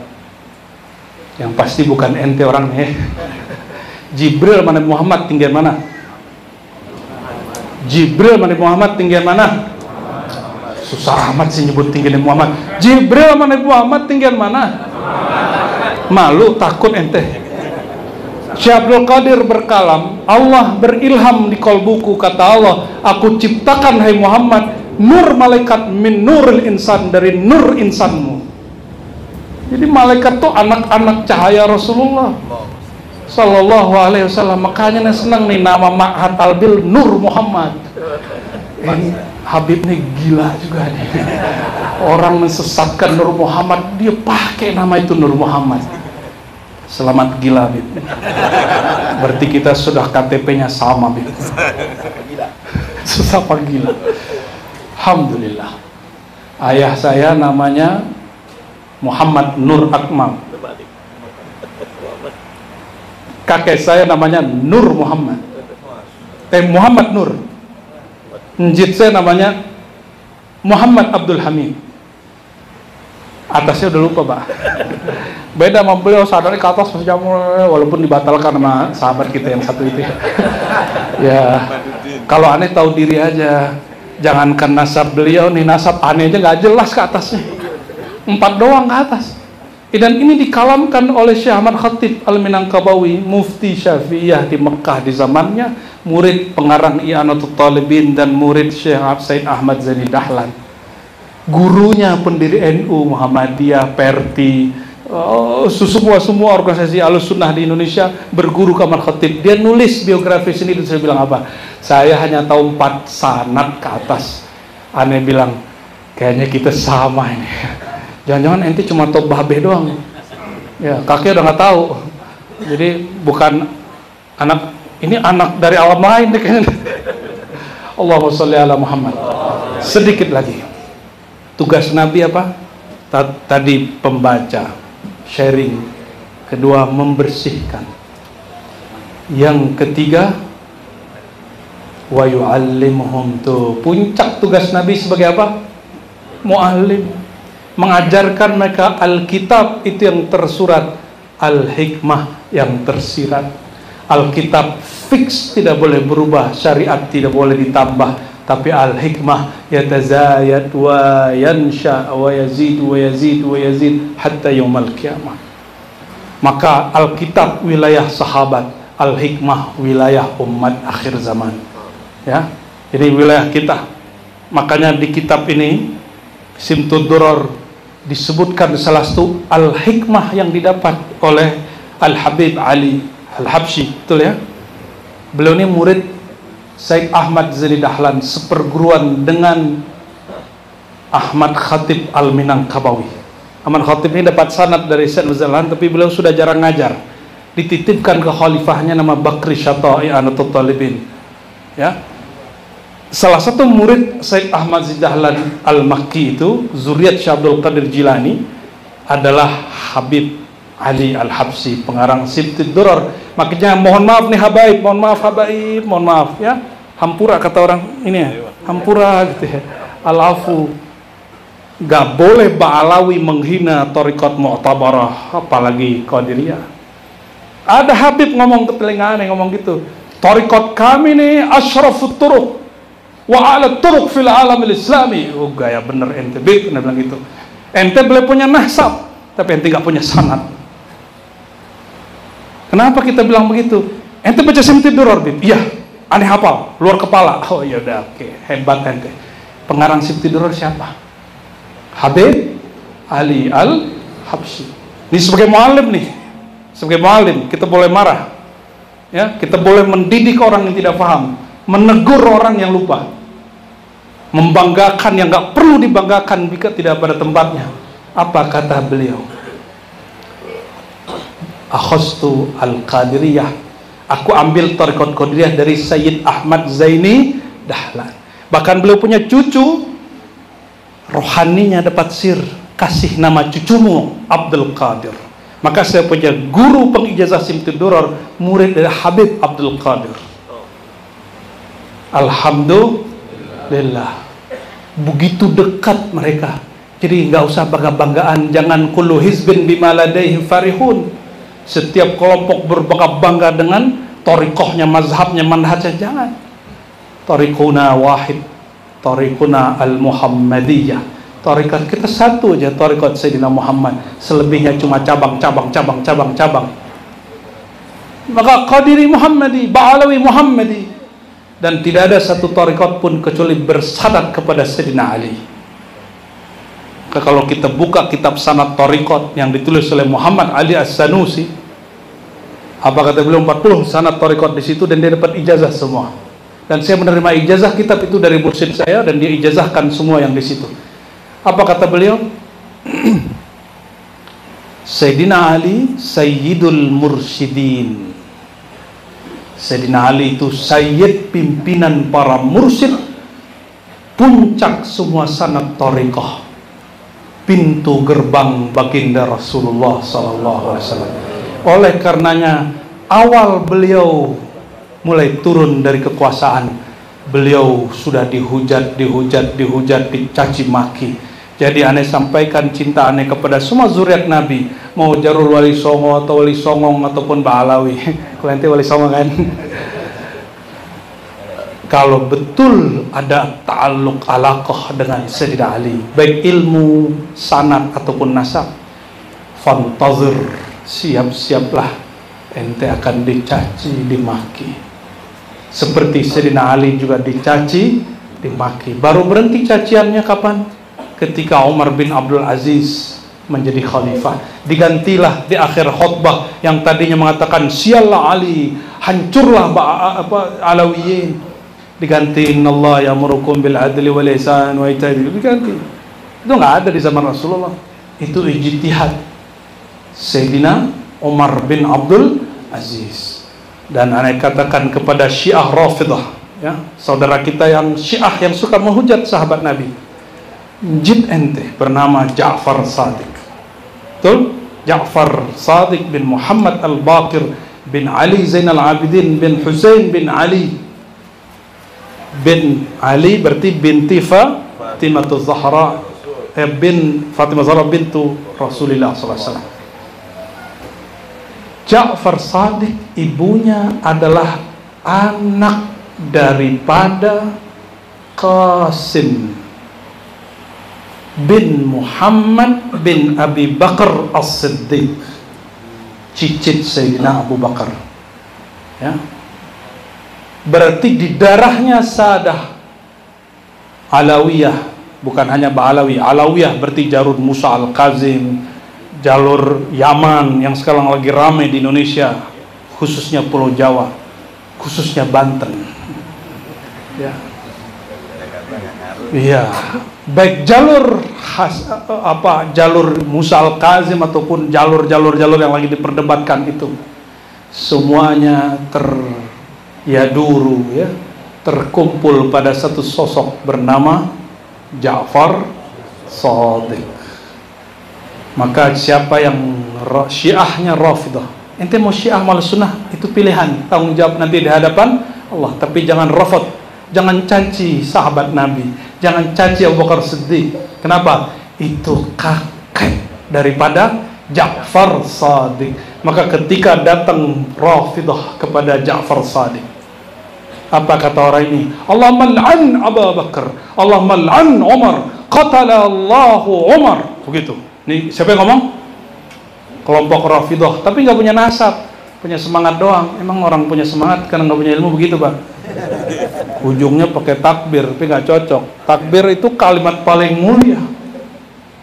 Speaker 1: Yang pasti bukan ente orangnya. Jibril mana Muhammad tinggian mana? Jibril mana Muhammad tinggian mana? Susah amat sih nyebut tinggian Muhammad. Jibril mana Muhammad tinggian mana? Malu takut ente. Syekh Abdul Qadir berkalam, Allah berilham di kolbuku, kata Allah, aku ciptakan hai Muhammad nur malaikat min nuril insan, dari nur insanmu. Jadi malaikat tuh anak-anak cahaya Rasulullah Sallallahu Alaihi Wasallam. Makanya senang nih nama Ma'had Albil Nur Muhammad. Ini Habib nih gila juga nih. Orang mensesatkan Nur Muhammad, dia pakai nama itu Nur Muhammad. Selamat gila, Habib. Berarti kita sudah KTP-nya sama, Habib. Susah apa gila. Alhamdulillah. Ayah saya namanya Muhammad Nur Akmal. Kakek saya namanya Nur Muhammad. Muhammad Nur. Njit saya namanya Muhammad Abdul Hamid. Atasnya udah lupa, Pak. Beda sama beliau, sadarnya ke atas masih jamu, walaupun dibatalkan sama sahabat kita yang satu itu. Ya, kalau aneh tahu diri aja. Jangankan nasab beliau nih, nasab aneh aja nggak jelas ke atasnya. 4 doang ke atas. Dan ini dikalamkan oleh Syekh Ahmad Khatib Al-Minangkabawi, mufti Syafi'iyah di Mekah di zamannya, murid pengarang I'anatul Talibin dan murid Syekh Said Ahmad Zaini Dahlan. Gurunya pendiri NU, Muhammadiyah, Perti, semua organisasi Ahlussunnah di Indonesia berguru ke Ahmad Khatib. Dia nulis biografi sini, dan saya bilang apa? Saya hanya tahu 4 sanad ke atas. Aneh bilang, kayaknya kita sama ini. Jangan-jangan ente cuma tahu babeh doang. Ya, kakek udah nggak tahu. Jadi bukan anak, ini anak dari alam lain deh kayaknya. Allahumma sholli ala Muhammad. Sedikit lagi. Tugas Nabi apa? Tadi pembaca, sharing. Kedua, membersihkan. Yang ketiga, wa yu'allimuhum. Tuh, puncak tugas Nabi sebagai apa? Mu'allim. Mengajarkan mereka Alkitab itu yang tersurat, Al-Hikmah yang tersirat. Alkitab fix, tidak boleh berubah, syariat tidak boleh ditambah, tapi Al-Hikmah yatazayad wa yansha wa yazid wa yazid wa yazid hatta yaumil qiyamah. Maka Alkitab wilayah sahabat, Al-Hikmah wilayah umat akhir zaman. Ya, ini wilayah kita. Makanya di kitab ini Simtud Duror disebutkan salah satu al-hikmah yang didapat oleh Al-Habib Ali Al-Habsyi, betul ya? Beliau ini murid Said Ahmad Zaini Dahlan, seperguruan dengan Ahmad Khatib Al-Minangkabawi. Ahmad Khatib ini dapat sanad dari Said Dahlan, tapi beliau sudah jarang ngajar. Dititipkan ke khalifahnya nama Bakri Syata'i I'anatul Talibin. Ya. Salah satu murid Said Ahmad Zaini Dahlan Al-Makki itu, zuriat Syekh Abdul Qadir Jilani, adalah Habib Ali Al-Habsyi, pengarang Simtud Duror. Makanya mohon maaf nih habaib, mohon maaf habaib, mohon maaf ya. Hampura kata orang ini ya, hampura gitu ya. Al-afu. Gak boleh Ba'alawi menghina Thariqat Mu'tabarah, apalagi Qadiriyah. Ada Habib ngomong ke telinga aneh, ngomong gitu, Thariqat kami nih asyrafut turuq wa ala turuq fil alamil islami. Oh, gaya bener ente, Bib, bilang gitu. Ente boleh punya nasab, tapi ente gak punya sanad. Kenapa kita bilang begitu? Ente baca Simtud Duror, Bib? Iya, aneh hafal, luar kepala. Oh ya udah, oke, hebat ente. Pengarang Simtud Duror siapa? Habib Ali Al-Habsyi. Ini sebagai mu'alim nih, sebagai mu'alim kita boleh marah, ya, kita boleh mendidik orang yang tidak paham, menegur orang yang lupa, membanggakan yang gak perlu dibanggakan jika tidak pada tempatnya. Apa kata beliau? Akhastu al-Qadiriyah, aku ambil Thariqat Qadiriyah dari Sayyid Ahmad Zaini Dahlan. Bahkan beliau punya cucu, rohaninya dapat sir, kasih nama cucumu Abdul Qadir. Maka saya punya guru pengijazah Simtud Duror, murid dari Habib Abdul Qadir. Alhamdulillah, begitu dekat mereka. Jadi nggak usah bangga-banggaan, jangan kullu hizbin bima ladaihim farihun. Setiap kelompok berbangga-bangga dengan thariqahnya, mazhabnya, manhajnya, jangan. Thariquna wahid, thariquna al-Muhammadiyah. Thariqat kita satu aja, thariqat Sayyidina Muhammad. Selebihnya cuma cabang-cabang. Maka Qadiri Muhammadi, Ba'alawi Muhammadi, dan tidak ada satu thariqat pun kecuali bersanad kepada Sayyidina Ali. Kalau kita buka kitab sanad thariqat yang ditulis oleh Muhammad Ali As-Sanusi, apa kata beliau? 40 sanad thariqat di situ, dan dia dapat ijazah semua. Dan saya menerima ijazah kitab itu dari mursyid saya, dan dia ijazahkan semua yang di situ. Apa kata beliau? Sayyidina Ali Sayyidul Mursyidin. Sayyidina Ali itu sayyid, pimpinan para mursyid, puncak semua sanad thariqah, pintu gerbang baginda Rasulullah SAW. Oleh karenanya awal beliau mulai turun dari kekuasaan, beliau sudah dihujat, dicaci maki. Jadi aneh sampaikan cinta aneh kepada semua zuriat Nabi, mau Jarul Wali Songo atau Wali Songong ataupun Ba'alawi. Kalau ente Wali Songo kan? Kalau betul ada ta'alluq alaqah dengan Sayyidina Ali, baik ilmu, sanad ataupun nasab, fantazir, siap-siaplah ente akan dicaci, dimaki. Seperti Sayyidina Ali juga dicaci, dimaki. Baru berhenti caciannya kapan? Ketika Umar bin Abdul Aziz menjadi khalifah. Digantilah di akhir khutbah yang tadinya mengatakan siallah Ali, hancurlah Alawiyin. Diganti innallaha ya'murukum bil adli wal ihsan wa ita'i, diganti. Itu nggak ada di zaman Rasulullah. Itu ijtihad Sayyidina Umar bin Abdul Aziz. Dan aneh katakan kepada Syiah Rafidah, ya, saudara kita yang Syiah yang suka menghujat sahabat Nabi, jin ente bernama Ja'far Shadiq. Betul? Ja'far Shadiq bin Muhammad Al-Baqir bin Ali Zainal Abidin bin Husain bin Ali berarti binti Fatimah Zahra, bin Fatimah Zahra bintu Rasulullah sallallahu alaihi wasallam. Ja'far Shadiq ibunya adalah anak daripada Qasim bin Muhammad bin Abi Bakar As-Siddiq, cicit Sayyidina Abu Bakar, ya. Berarti di darahnya Sadah Alawiyah, bukan hanya Ba'alawi. Alawiyah berarti jalur Musa Al-Kazim, jalur Yaman yang sekarang lagi ramai di Indonesia, khususnya Pulau Jawa, khususnya Banten, ya. Iya, baik jalur jalur Musa Al-Kazim ataupun jalur yang lagi diperdebatkan itu, semuanya terkumpul pada satu sosok bernama Ja'far Shadiq. Maka siapa yang Syiahnya Rafidah, ente mau Syiah mal sunnah, itu pilihan, tanggung jawab nanti di hadapan Allah. Tapi jangan rafad, jangan caci sahabat Nabi, jangan caci Abu Bakar Siddiq. Kenapa? Itu kakek daripada Ja'far Shadiq. Maka ketika datang Rafidah kepada Ja'far Shadiq, apa kata orang ini? Allahumma al'an Abu Bakar, Allahumma al'an Umar, qatala Allahu Umar. Begitu. Ini siapa yang ngomong? Kelompok Rafidah, tapi nggak punya nasab, punya semangat doang. Emang orang punya semangat karena nggak punya ilmu begitu, Pak? Ujungnya pakai takbir, tapi nggak cocok. Takbir itu kalimat paling mulia,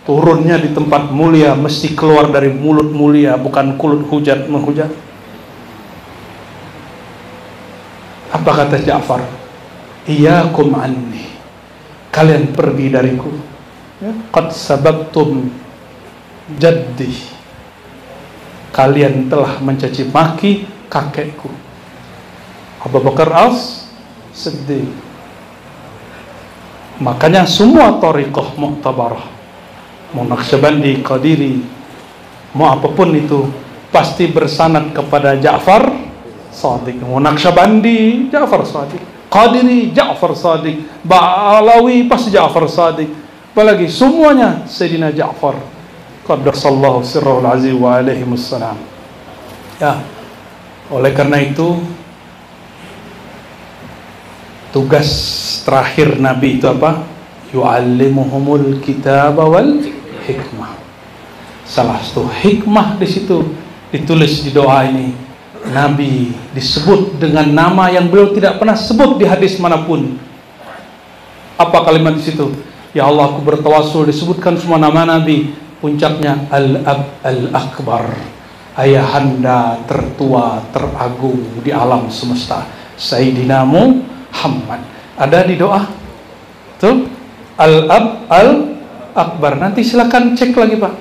Speaker 1: turunnya di tempat mulia, mesti keluar dari mulut mulia, bukan kulut hujat menghujat. Apa kata Ja'far? Iyyakum anni, kalian pergi dariku. Qad sababtum jaddi, kalian telah mencaci maki kakekku Abu Bakar As-Siddiq. Makanya semua thariqah mu'tabarah, mau Naqsyabandi, Qadiri, mau apapun itu, pasti bersanad kepada Ja'far Shadiq. Mau Naqsyabandi, Ja'far Shadiq, Qadiri, Ja'far Shadiq, Ba'alawi, pasti Ja'far Shadiq. Apalagi semuanya Sayyidina Ja'far qaddasallahu sirrahul aziz wa alaihimussalam. Ya, oleh karena itu tugas terakhir Nabi itu apa? Yu'allimuhumul kitaba wal hikmah. Salah satu hikmah di situ ditulis di doa ini, Nabi disebut dengan nama yang beliau tidak pernah sebut di hadis manapun. Apa kalimat di situ? Ya Allah, aku bertawasul, disebutkan semua nama Nabi. Puncaknya Al-Ab Al-Akbar, ayahanda tertua teragung di alam semesta, Sayyidina Muhammad. Ada di doa tuh Al-Ab Al-Akbar. Nanti silakan cek lagi, Pak,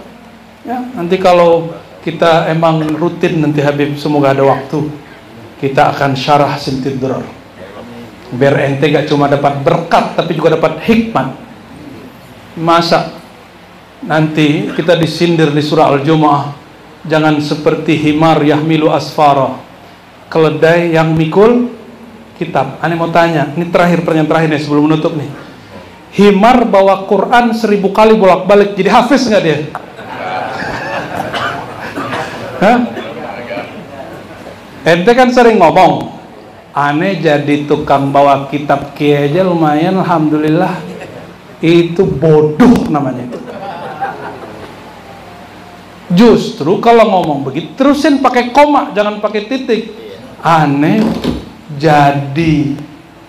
Speaker 1: ya. Nanti kalau kita emang rutin, nanti Habib semoga ada waktu, kita akan syarah Simtid Durar, biar ente gak cuma dapat berkat tapi juga dapat hikmat. Masa nanti kita disindir di surah Al-Jumu'ah, jangan seperti himar yahmilu asfara, keledai yang mikul kitab. Aneh mau tanya, ini terakhir, pertanyaan terakhir nih sebelum menutup nih. Himar bawa Quran 1000 kali bolak-balik, jadi hafiz nggak dia? Hah? Ente kan sering ngomong, aneh jadi tukang bawa kitab kiai aja lumayan, alhamdulillah. Itu bodoh namanya itu. Justru kalau ngomong begitu terusin pakai koma, jangan pakai titik. Aneh jadi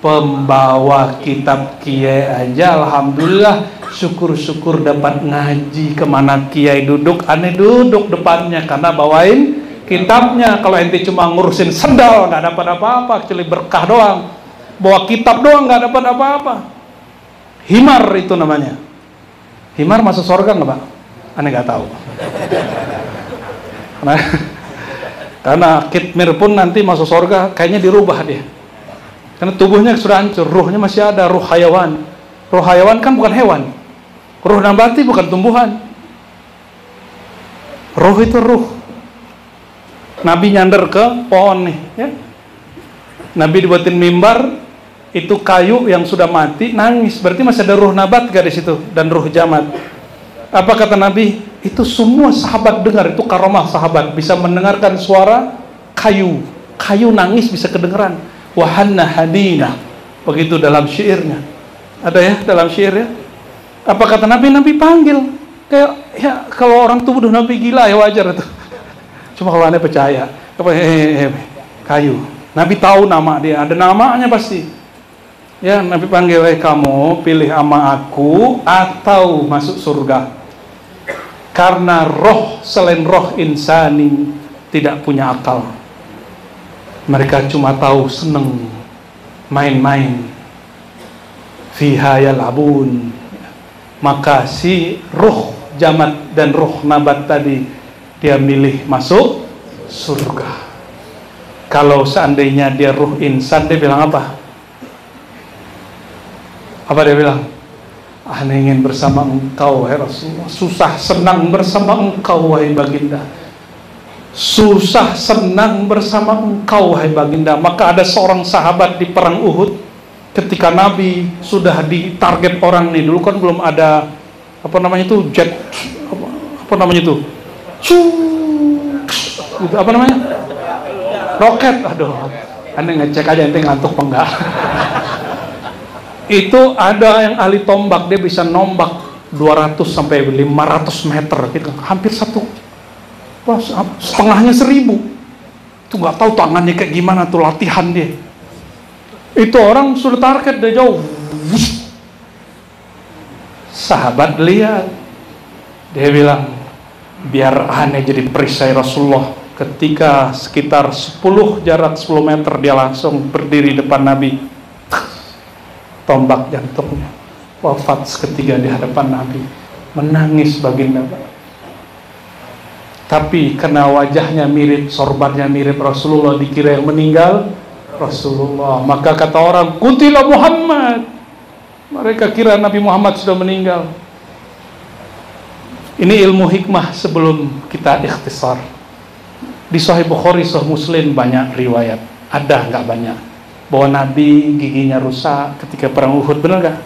Speaker 1: pembawa kitab kiai aja, alhamdulillah, syukur-syukur dapat ngaji. Kemana kiai duduk, aneh duduk depannya karena bawain kitabnya. Kalau ente cuma ngurusin sendal nggak dapat apa-apa, kecuali berkah doang. Bawa kitab doang nggak dapat apa-apa. Himar itu namanya. Himar masuk surga nggak Pak? Aneh nggak tahu. Karena kitmir pun nanti masuk surga kayaknya dirubah dia. Karena tubuhnya sudah hancur, ruhnya masih ada, ruh hayawan. Ruh hayawan kan bukan hewan. Ruh nabati bukan tumbuhan. Ruh itu ruh. Nabi nyandar ke pohon nih, ya. Nabi dibuatin mimbar, itu kayu yang sudah mati, nangis. Berarti masih ada ruh nabat gak di situ dan ruh jamat. Apa kata Nabi? Itu semua sahabat dengar, itu karomah sahabat, bisa mendengarkan suara kayu. Kayu nangis bisa kedengeran. Wahanna hadina. Begitu dalam syairnya. Ada ya dalam syairnya. Apa kata Nabi? Nabi panggil. Kayak ya kalau orang tubuh Nabi gila ya wajar itu. Cuma kalau aneh percaya. Kayu. Nabi tahu nama dia, ada namanya pasti. Ya, Nabi panggil, kamu pilih ama aku atau masuk surga. Karena roh selain roh insani tidak punya akal. Mereka cuma tahu seneng main-main. Fiha yal'abun. Maka si roh jamat dan roh nabat tadi dia milih masuk surga. Kalau seandainya dia ruh insan, dia bilang apa? Apa dia bilang? Aneh ingin bersama engkau, wahai Rasulullah. Susah senang bersama engkau, wahai baginda. Susah senang bersama engkau, wahai baginda. Maka ada seorang sahabat di perang Uhud, ketika Nabi sudah ditarget orang nih. Dulu kan belum ada apa namanya itu jet, apa namanya itu, apa namanya, roket. Aduh, aneh ngecek aja ente ngantuk apa enggak. Itu ada yang ahli tombak, dia bisa nombak 200 sampai 500 meter gitu, hampir satu, setengahnya 1000. Itu nggak tahu tangannya kayak gimana tuh latihan dia. Itu orang sudah target dia jauh. Sahabat lihat, dia bilang, biar aneh jadi perisai Rasulullah. Ketika sekitar 10 jarak 10 meter dia langsung berdiri depan Nabi. Tombak jantungnya, wafat seketika di hadapan Nabi, menangis baginda. Tapi karena wajahnya mirip, sorbannya mirip Rasulullah, dikira yang meninggal Rasulullah. Maka kata orang, kutilah Muhammad. Mereka kira Nabi Muhammad sudah meninggal. Ini ilmu hikmah sebelum kita ikhtisar. Di Sahih Bukhari, Sahih Muslim banyak riwayat. Ada nggak banyak? Bahwa Nabi giginya rusak ketika perang Uhud, benar gak?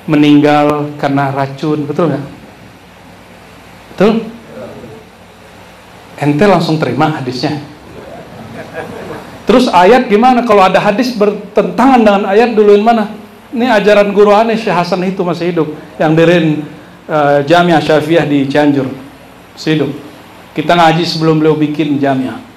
Speaker 1: Meninggal karena racun, betul gak? Betul? Ente langsung terima hadisnya. Terus ayat gimana? Kalau ada hadis bertentangan dengan ayat, duluin mana? Ini ajaran guru aneh, Syekh Hasan itu masih hidup, yang dirin Jamiah Syafi'iyah di Cianjur, masih hidup. Kita ngaji sebelum beliau bikin Jamiah.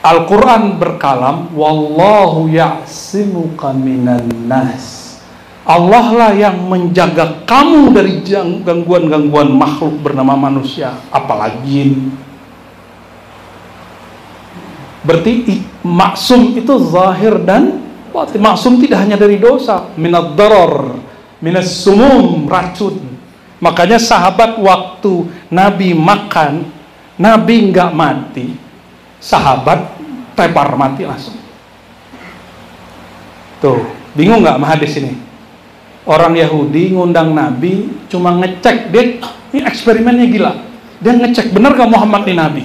Speaker 1: Al-Quran berkalam, wallahu ya'simuka minan nas. Allah lah yang menjaga kamu dari gangguan-gangguan makhluk bernama manusia, apalagi jin. Berarti maksum itu zahir dan batin. Maksum tidak hanya dari dosa, minad darar, minas sumum, racun. Makanya sahabat waktu Nabi makan, Nabi nggak mati, sahabat tepar mati langsung. Tuh, bingung nggak sama hadis ini? Orang Yahudi ngundang Nabi, cuma ngecek, dia ini eksperimennya gila. Dia ngecek bener gak Muhammad ini Nabi.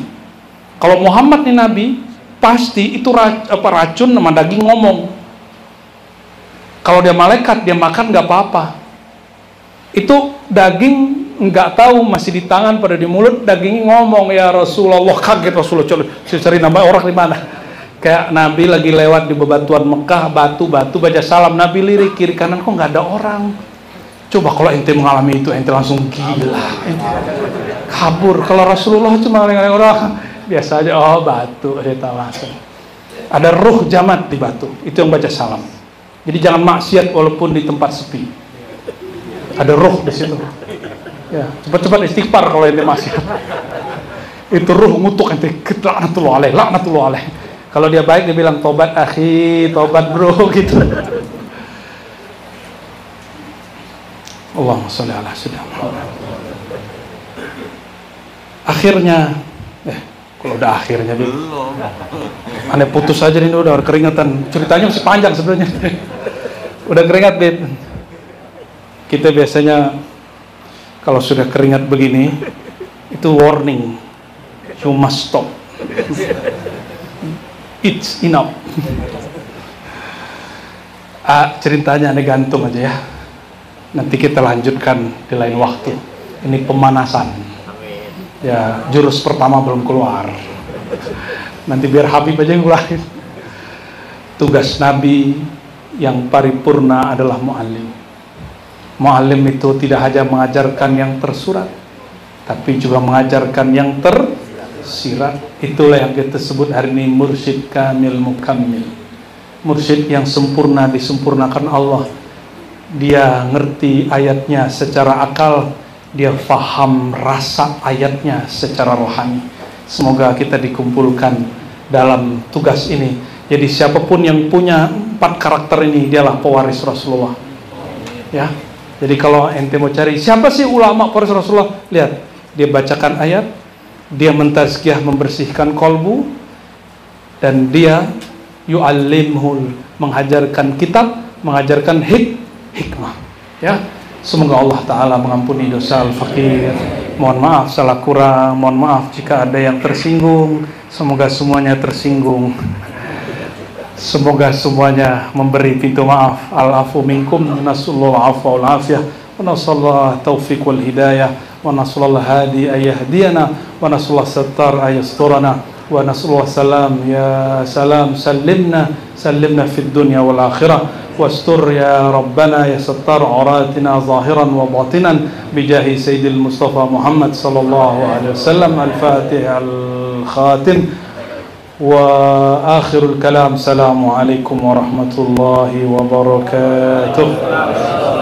Speaker 1: Kalau Muhammad ini Nabi, pasti itu racun sama daging ngomong. Kalau dia malaikat, dia makan nggak apa-apa. Itu daging nggak tahu, masih di tangan pada di mulut, daging ngomong, ya Rasulullah. Kaget Rasulullah, cari nama orang di mana. Kayak Nabi lagi lewat di bebatuan Mekah, batu-batu baca salam, Nabi lirik kiri kanan, kok nggak ada orang. Coba kalau ente mengalami itu, ente langsung gila, ente kabur. Kalau Rasulullah cuma orang biasa aja, oh batu, kita langsung. Ada ruh jamat di batu, itu yang baca salam. Jadi jangan maksiat walaupun di tempat sepi. Ada ruh di situ. Ya, cepat-cepat istighfar kalau ente maksiat. Itu ruh ngutuk ente, laknatullah alaih. Kalau dia baik dia bilang tobat akhi, tobat bro gitu. Allahumma sholli ala sayyidina Muhammad. Akhirnya, kalau udah akhirnya belum. Aneh putus aja nih udah keringatan. Ceritanya masih panjang sebenarnya. Udah keringat Beb. Kita biasanya kalau sudah keringat begini itu warning. You must stop. It's enough. Ceritanya aneh gantung aja ya. Nanti kita lanjutkan di lain waktu. Ini pemanasan. Ya, jurus pertama belum keluar. Nanti biar Habib aja yang ngulahin. Tugas Nabi yang paripurna adalah mu'allim. Mu'allim itu tidak hanya mengajarkan yang tersurat, tapi juga mengajarkan yang tersirat. Itulah yang kita sebut hari ini mursyid kamil mukammil. Mursyid yang sempurna disempurnakan Allah. Dia ngerti ayatnya secara akal, dia faham rasa ayatnya secara rohani. Semoga kita dikumpulkan dalam tugas ini. Jadi siapapun yang punya 4 karakter ini, dialah pewaris Rasulullah. Ya. Jadi kalau ente mau cari siapa sih ulama pewaris Rasulullah, lihat, dia bacakan ayat, dia mentazkiyah, membersihkan kolbu, dan dia yu'allimhul, mengajarkan kitab, mengajarkan hikmah. Ya, semoga Allah Ta'ala mengampuni dosa al-fakir. Mohon maaf salah kurang, mohon maaf jika ada yang tersinggung. Semoga semuanya tersinggung. Semoga semuanya memberi pintu maaf. Al-afu minkum, nasallallahu afa wal afiyah, wa nasallallahu taufiq wal hidayah, wa nasallallahu hadi ayahdiyana, wa nasallallahu sattar ayasturana, wa nasallallahu salam ya salam sallimna fid dunya wal akhirah. واستر يا ربنا يا ستار عوراتنا ظاهرا وباطنا بجاه سيد المصطفى محمد صلى الله عليه وسلم. الفاتح الخاتم وآخر الكلام. السلام عليكم ورحمة الله وبركاته.